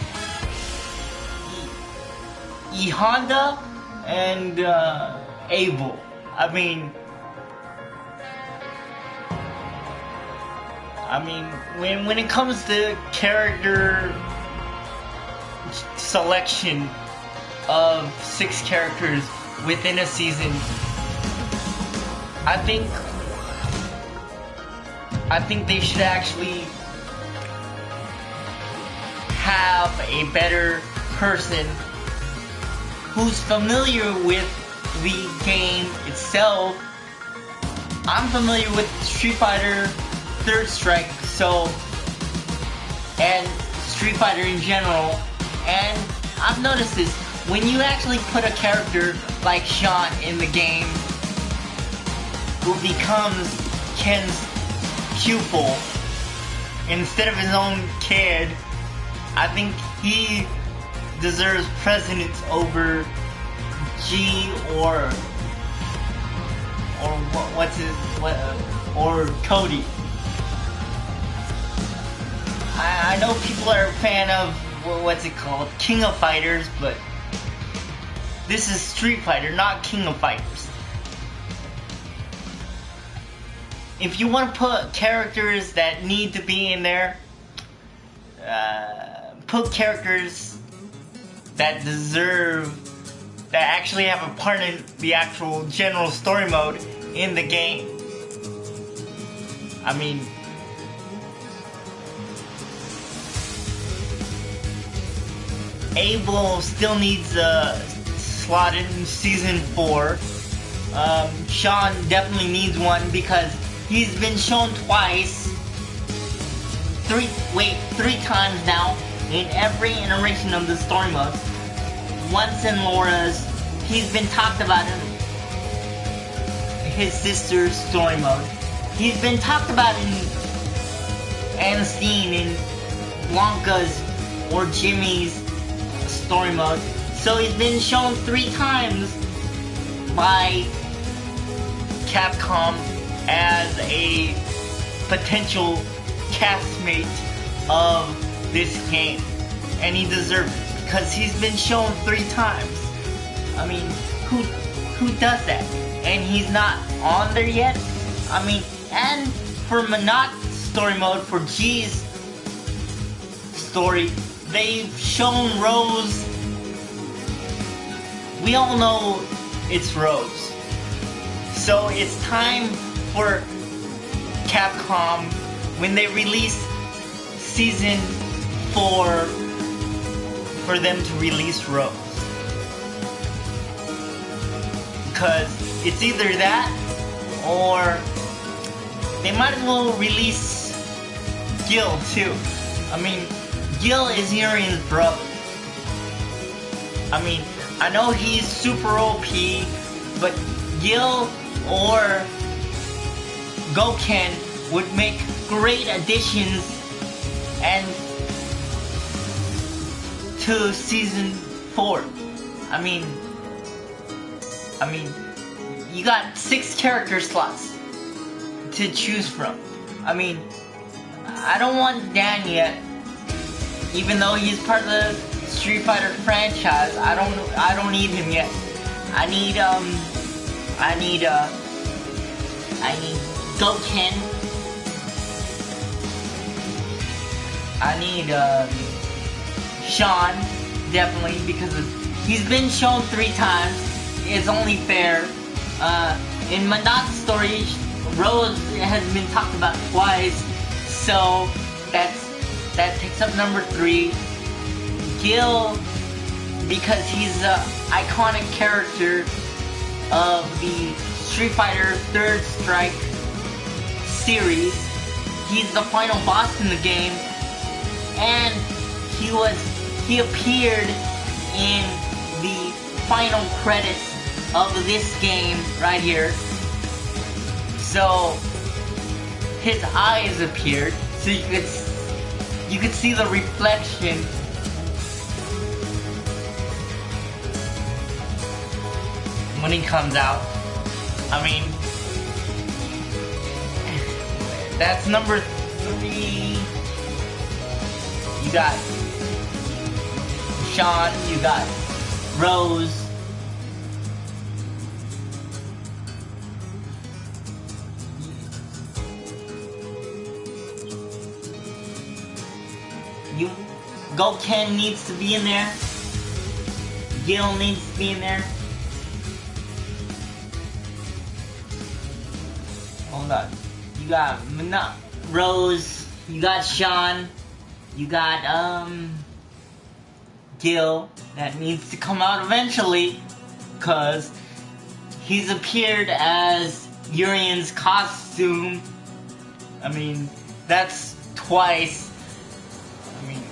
E Honda and Abel. I mean, when it comes to character selection of 6 characters within a season, I think they should actually have a better person who's familiar with the game itself. I'm familiar with Street Fighter Third Strike, and Street Fighter in general, and I've noticed this. When you actually put a character like Sean in the game who becomes Ken's pupil instead of his own kid, I think he deserves precedence over G or Cody. I know people are a fan of King of Fighters, but this is Street Fighter, not King of Fighters. If you want to put characters that need to be in there, put characters that actually have a part in the actual general story mode in the game. I mean, Abel still needs a slot in Season 4. Sean definitely needs one because he's been shown twice. Three times now in every iteration of the story mode. Once in Laura's, he's been talked about in his sister's story mode. He's been talked about in Anstine, in Blanca's or Jimmy's story mode. So he's been shown 3 times by Capcom as a potential castmate of this game. And he deserves it because he's been shown 3 times. I mean, who does that? And he's not on there yet? I mean, and for Menat's story mode, for G's story, they've shown Rose. We all know it's Rose. So it's time for Capcom, when they release Season 4, for them to release Rose. Because it's either that, or they might as well release Gil too. I mean, Gil is Urian's brother. I mean, I know he's super OP, but Gil or Gouken would make great additions and to Season 4. I mean, you got 6 character slots to choose from. I mean, I don't want Dan yet, even though he's part of the Street Fighter franchise. I don't need him yet. I need Gouken. I need Sean, definitely, because he's been shown 3 times. It's only fair. In Menat's story, Rose has been talked about twice, so that takes up number 3. Gil, because he's an iconic character of the Street Fighter Third Strike series. He's the final boss in the game, and he appeared in the final credits of this game right here. So his eyes appeared, so you could see the reflection. When he comes out. I mean, that's number 3. You got Sean, you got Rose. Gouken needs to be in there. Gil needs to be in there. Hold on. You got Rose, you got Sean, you got Gil, that needs to come out eventually, cause he's appeared as Urian's costume. I mean, that's twice. I mean,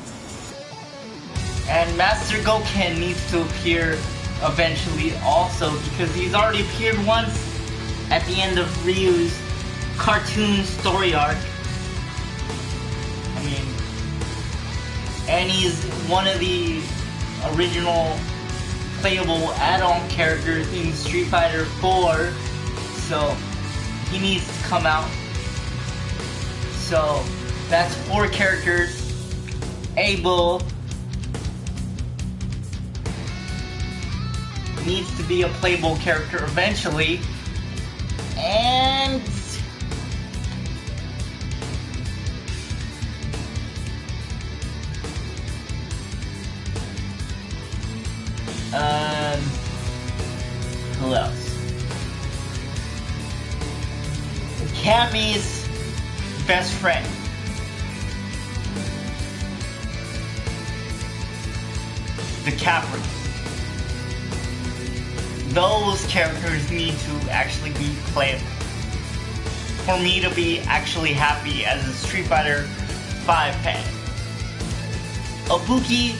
and Master Gouken needs to appear eventually also, because he's already appeared once at the end of Ryu's cartoon story arc. I mean, and he's one of the original playable add-on characters in Street Fighter 4, so he needs to come out. So that's 4 characters. Abel needs to be a playable character eventually, and who else? Cammy's best friend. The Capri. Those characters need to actually be playable for me to be actually happy as a Street Fighter 5 fan. Ibuki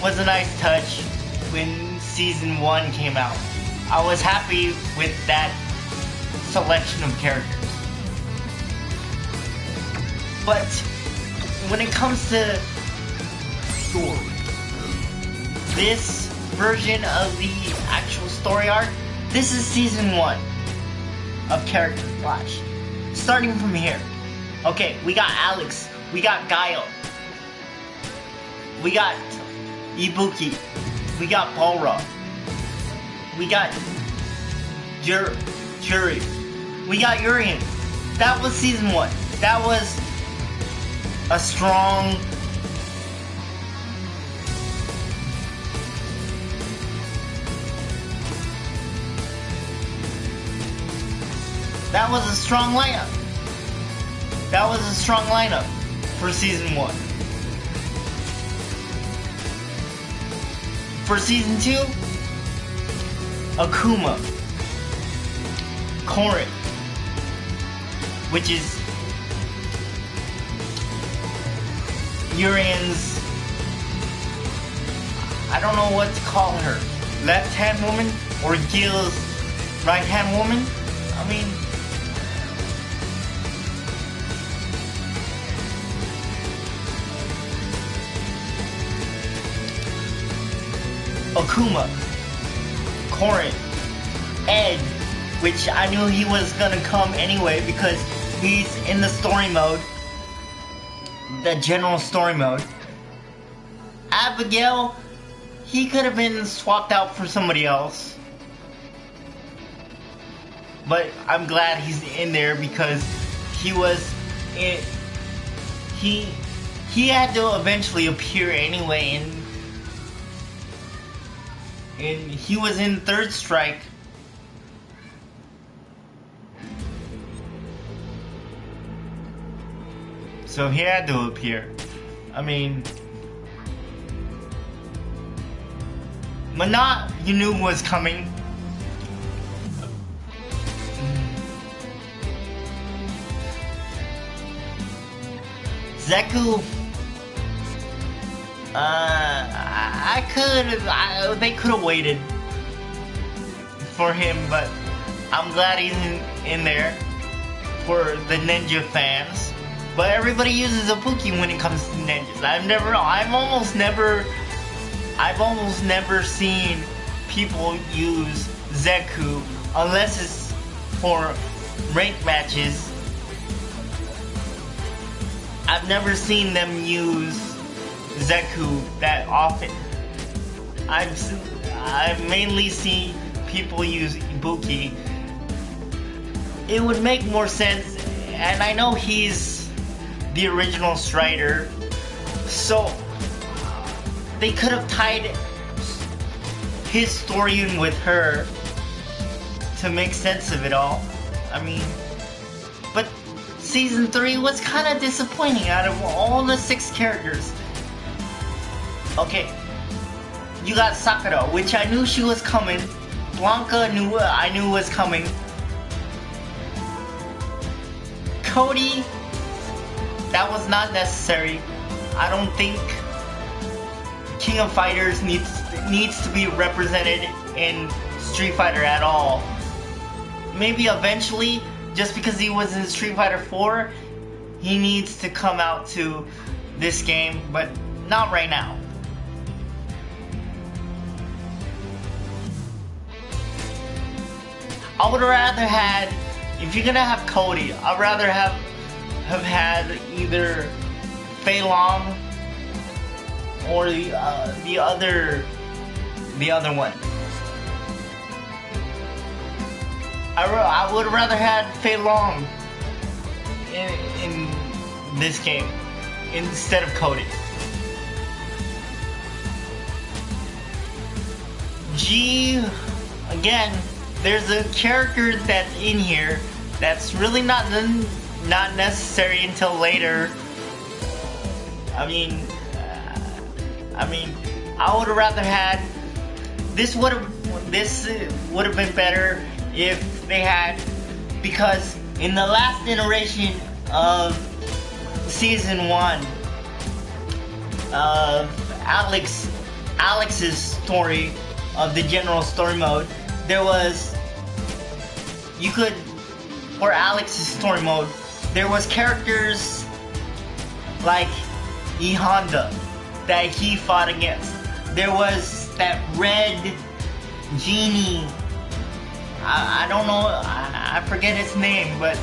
was a nice touch when Season 1 came out. I was happy with that selection of characters. But when it comes to story, this version of the actual story arc, this is Season 1 of Character Clash. Starting from here. Okay, we got Alex, we got Guile, we got Ibuki, we got Balrog, we got Juri, we got Urian, That was season 1. That was a strong... That was a strong lineup. That was a strong lineup for season 1. For season 2, Akuma, Korin, which is Urian's, I don't know what to call her, left-hand woman or Gil's right-hand woman. I mean, Akuma, Korin, Ed, which I knew he was gonna come anyway because he's in the story mode, the general story mode. Abigail, he could have been swapped out for somebody else, but I'm glad he's in there because he was in, he had to eventually appear anyway, and he was in Third Strike. So he had to appear. I mean, Manat, you knew was coming. Zeku, they could have waited for him, but I'm glad he's in there for the ninja fans. But everybody uses Ibuki when it comes to ninjas. I've almost never seen people use Zeku unless it's for rank matches. I've never seen them use Zeku that often. I've mainly seen people use Ibuki. It would make more sense, and I know he's the original Strider, so they could have tied his story in with her to make sense of it all. I mean, but season 3 was kind of disappointing out of all the 6 characters. Okay, you got Sakura, which I knew she was coming. Blanca I knew was coming. Cody, that was not necessary. I don't think King of Fighters needs to be represented in Street Fighter at all. Maybe eventually, just because he was in Street Fighter 4, he needs to come out to this game, but not right now. I would rather had, if you're gonna have Cody, I'd rather have had either Fei Long or the other one. I would rather had Fei Long in this game instead of Cody. G, again, there's a character that's in here that's really not necessary until later. I mean, I would have rather had this would have been better if they had, because in the last iteration of season 1 of Alex's story of the general story mode, there was, for Alex's story mode, there was characters like E Honda that he fought against. There was that red genie, I don't know, I forget his name, but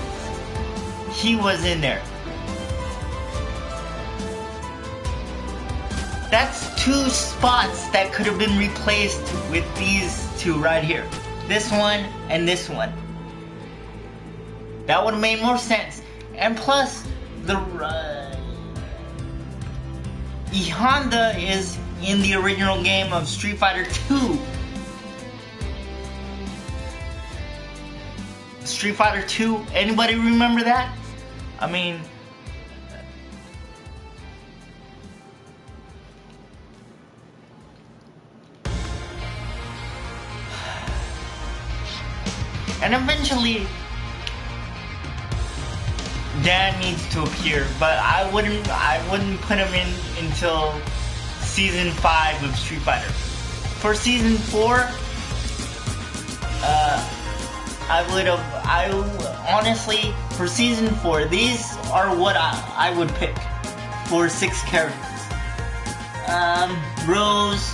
he was in there. That's 2 spots that could have been replaced with these 2 right here. This one and this one. That would have made more sense. And plus, the E Honda is in the original game of Street Fighter 2. Street Fighter 2, anybody remember that? I mean, and eventually Dan needs to appear, but I wouldn't put him in until season 5 of Street Fighter. For season 4, honestly, for season 4, these are what I would pick for 6 characters. Rose,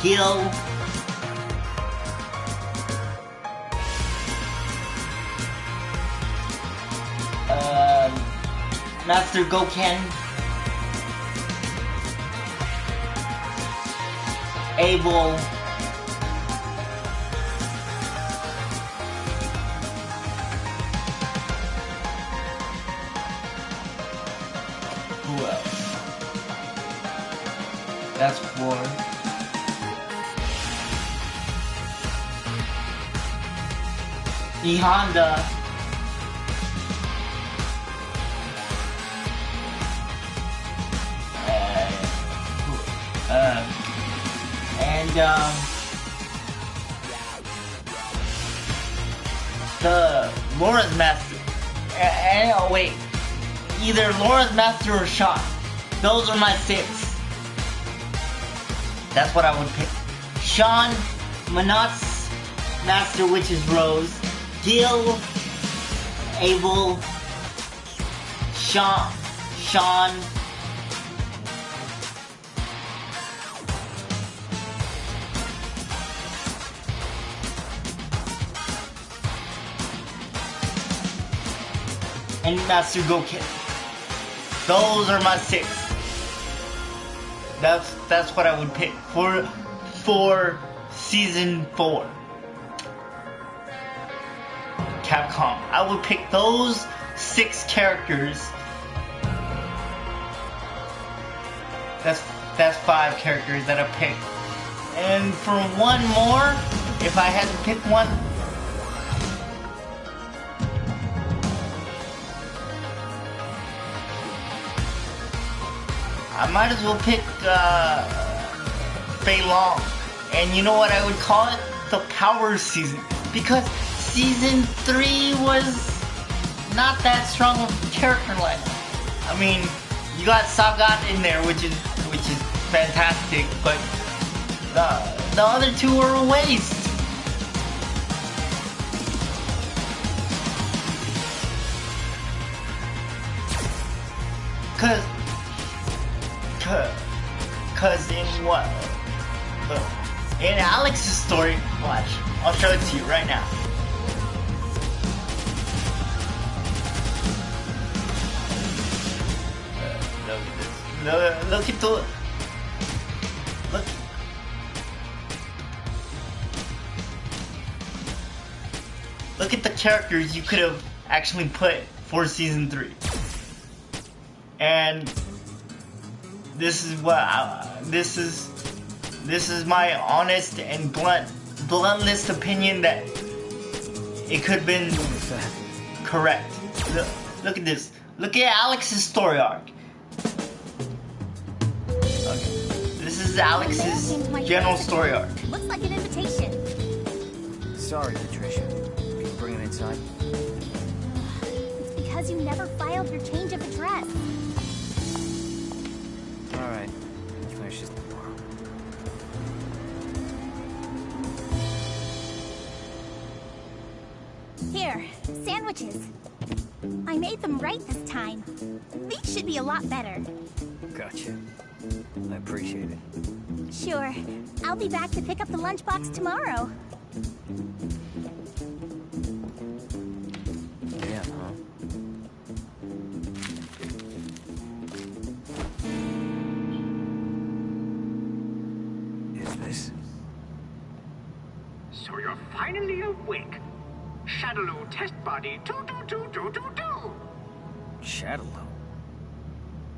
Gil, Master Goken, Abel, who else? That's 4. E Honda. The Laura's Master. Oh wait, either Laura's Master or Sean. Those are my 6. That's what I would pick. Sean, Manat's Master, which is Rose, Gil, Abel, Sean, and Master Goken. Those are my 6. That's what I would pick for season 4. Capcom. I would pick those 6 characters. That's 5 characters that I picked. And for one more, if I had to pick one, I might as well pick Fei Long. And you know what I would call it? The Power Season. Because Season 3 was not that strong of a character lineup. I mean, you got Sagat in there, which is fantastic, but the other 2 were a waste. Cause in what? In Alex's story, watch, I'll show it to you right now. Look at this. Look at the... Look at the characters you could have actually put for season 3. And this is what this is my honest and bluntest opinion that it could have been correct. Look at this. Look at Alex's story arc. Okay. This is Alex's general story arc. Looks like an invitation. Sorry, Patricia. Can you bring it inside? It's because you never filed your change of address. Alright. We'll finish this tomorrow. Here, sandwiches. I made them right this time. These should be a lot better. Gotcha. I appreciate it. Sure. I'll be back to pick up the lunchbox tomorrow. Yeah, huh? So you're finally awake. Shadaloo test body 2222222. Shadaloo?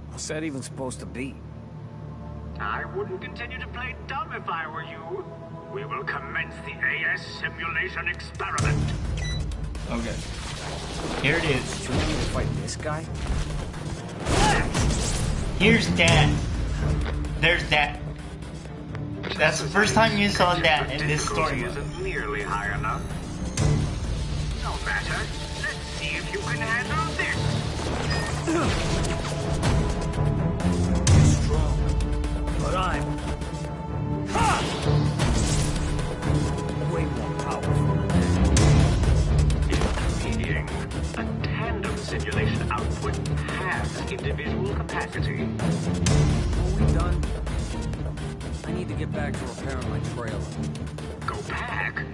What's that even supposed to be? I wouldn't continue to play dumb if I were you. We will commence the AS simulation experiment. Okay. Here it is. Do you want me to fight this guy? Here's Dan. There's Dan. That's the first time you saw Dan in this story. Isn't nearly high enough. No matter. Let's see if you can handle this. You're strong, but I'm way more powerful. Intriguing. A tandem simulation output has individual capacity. Are we done? I need to get back to repairing my trailer. Go back?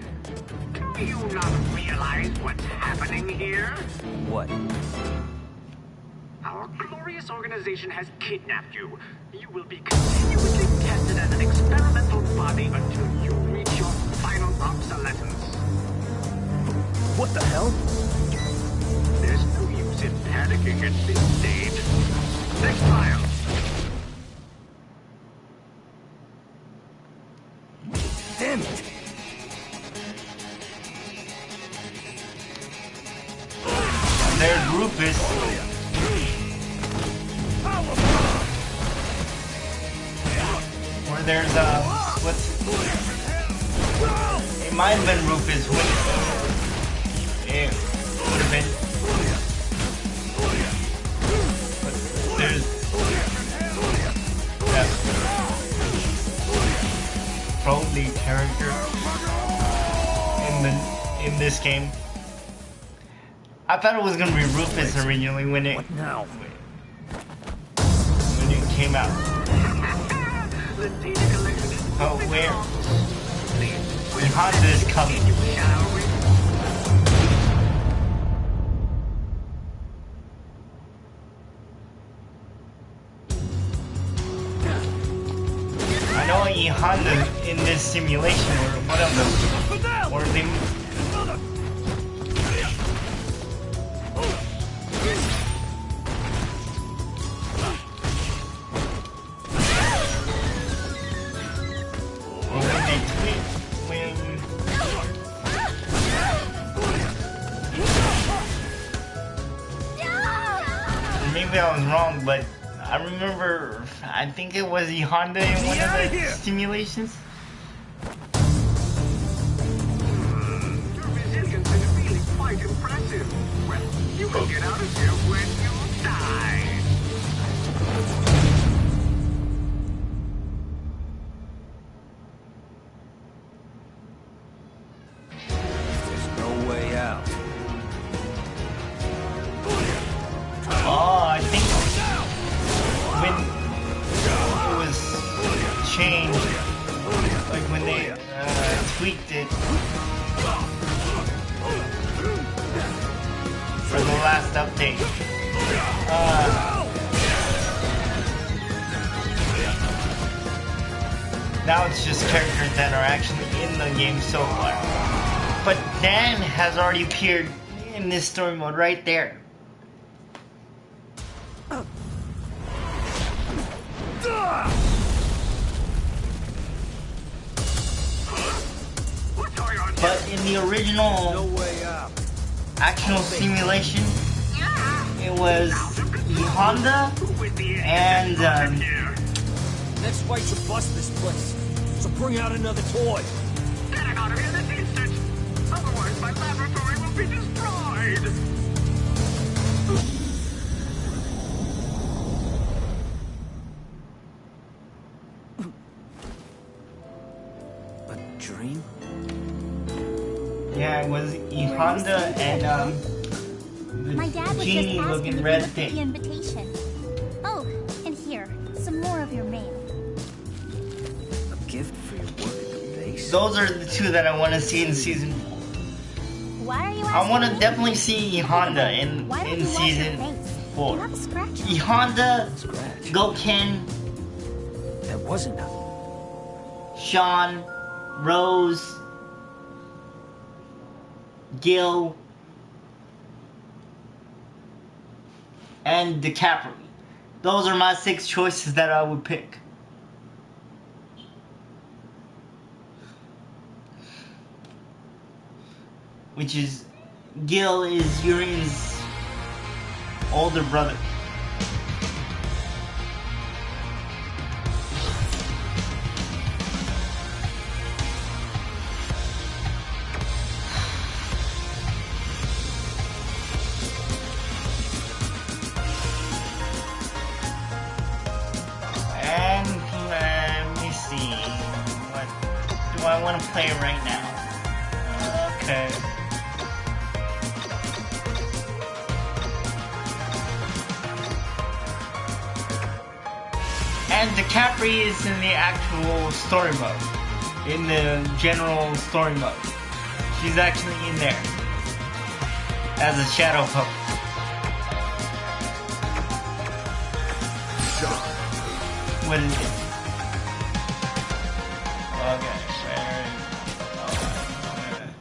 Do you not realize what's happening here? What? Our glorious organization has kidnapped you. You will be continuously tested as an experimental body until you reach your final obsolescence. What the hell? There's no use in panicking at this stage. Next trial. Damn it! There's Rufus. Or there's what's? It might have been Rufus. It would have been. But there's. Yeah. Probably character in this game. I thought it was gonna be Rufus originally when it came out. Oh, where? Honda is coming. I know Honda in this simulation or one of them, or they. Maybe I was wrong, but I remember, I think it was Honda in one of the simulations. Your resilience is really quite impressive. Well, you will get out of here when you die. There's no way out. Oh, I think when it was changed, like when they tweaked it for the last update. Now it's just characters that are actually in the game so far. But Dan has already appeared in this story mode right there. But in the original actual simulation, it was Honda and Next fight to bust this place. So bring out another toy. Getting out of here this instant. Otherwise, my laboratory will be destroyed. A dream? yeah, it was Honda and My dad was just genie asking looking if red you looked at thing. the invitation. Oh, and here, some more of your mail. A gift for your work at the base? Those are the two that I want to see in season 4. Why are you asking I want to me? definitely see Honda in Why don't you wash season your face? 4. You have a scratch. Honda, Goken, That wasn't nothing. Sean, Rose, Gil, and DiCaprio. Those are my 6 choices that I would pick. Which is, Gil is Urian's older brother. And let me see, what do I want to play right now? Okay. And DiCaprio is in the actual story mode. In the general story mode. She's actually in there. As a shadow puppet. What is it? Okay, where is it?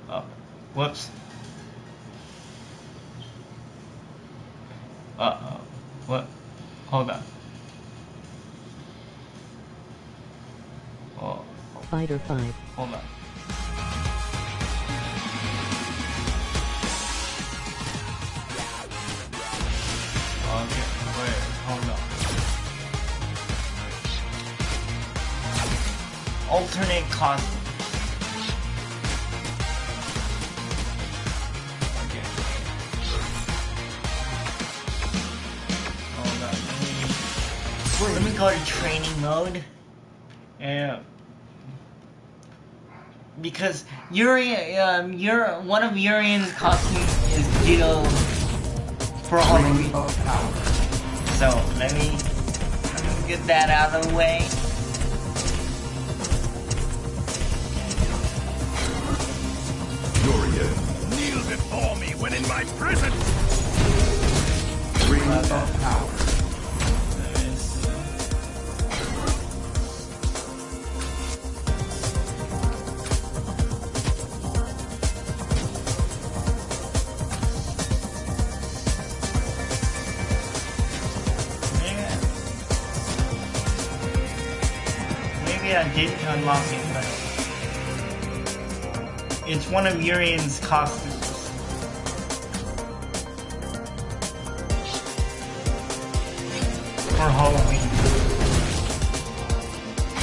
Oh, whoops. Uh-oh. What? Hold on. Oh. Fighter 5. Hold on. Okay, wait, hold on. Alternate costume. Okay. Hold on. Let me go to training mode. Yeah. Because one of Urian's costumes is Gil for Halloween. So let me get that out of the way. Urian, kneel before me when in my presence. Ring of power. I didn't unlock it, but it's one of Urian's costumes. For Halloween.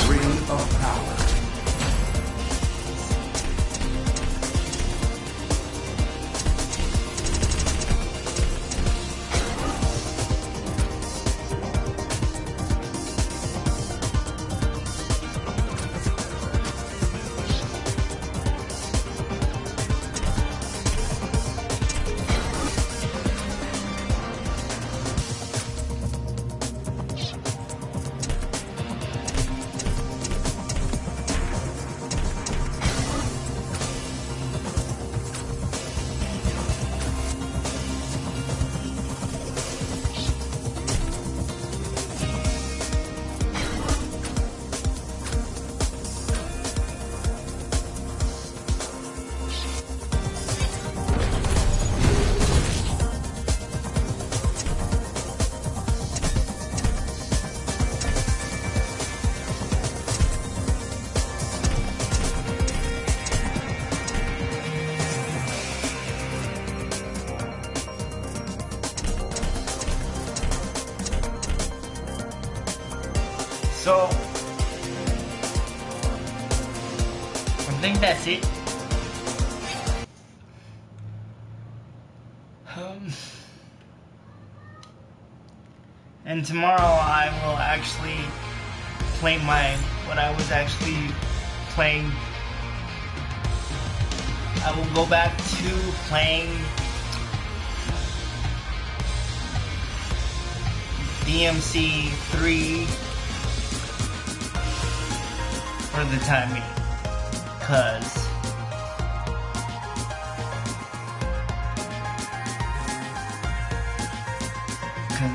Ring of power. So, I think that's it. And tomorrow I will actually play what I was actually playing. I will go back to playing DMC 3 for the time being, because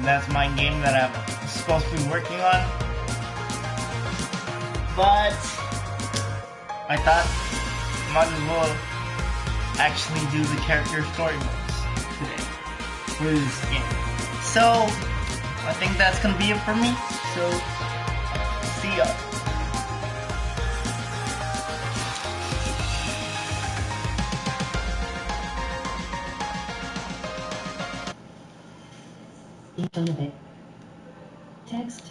that's my game that I'm supposed to be working on. But I thought might as well actually do the character story modes today for this game. So I think that's gonna be it for me. So see ya. In a bit.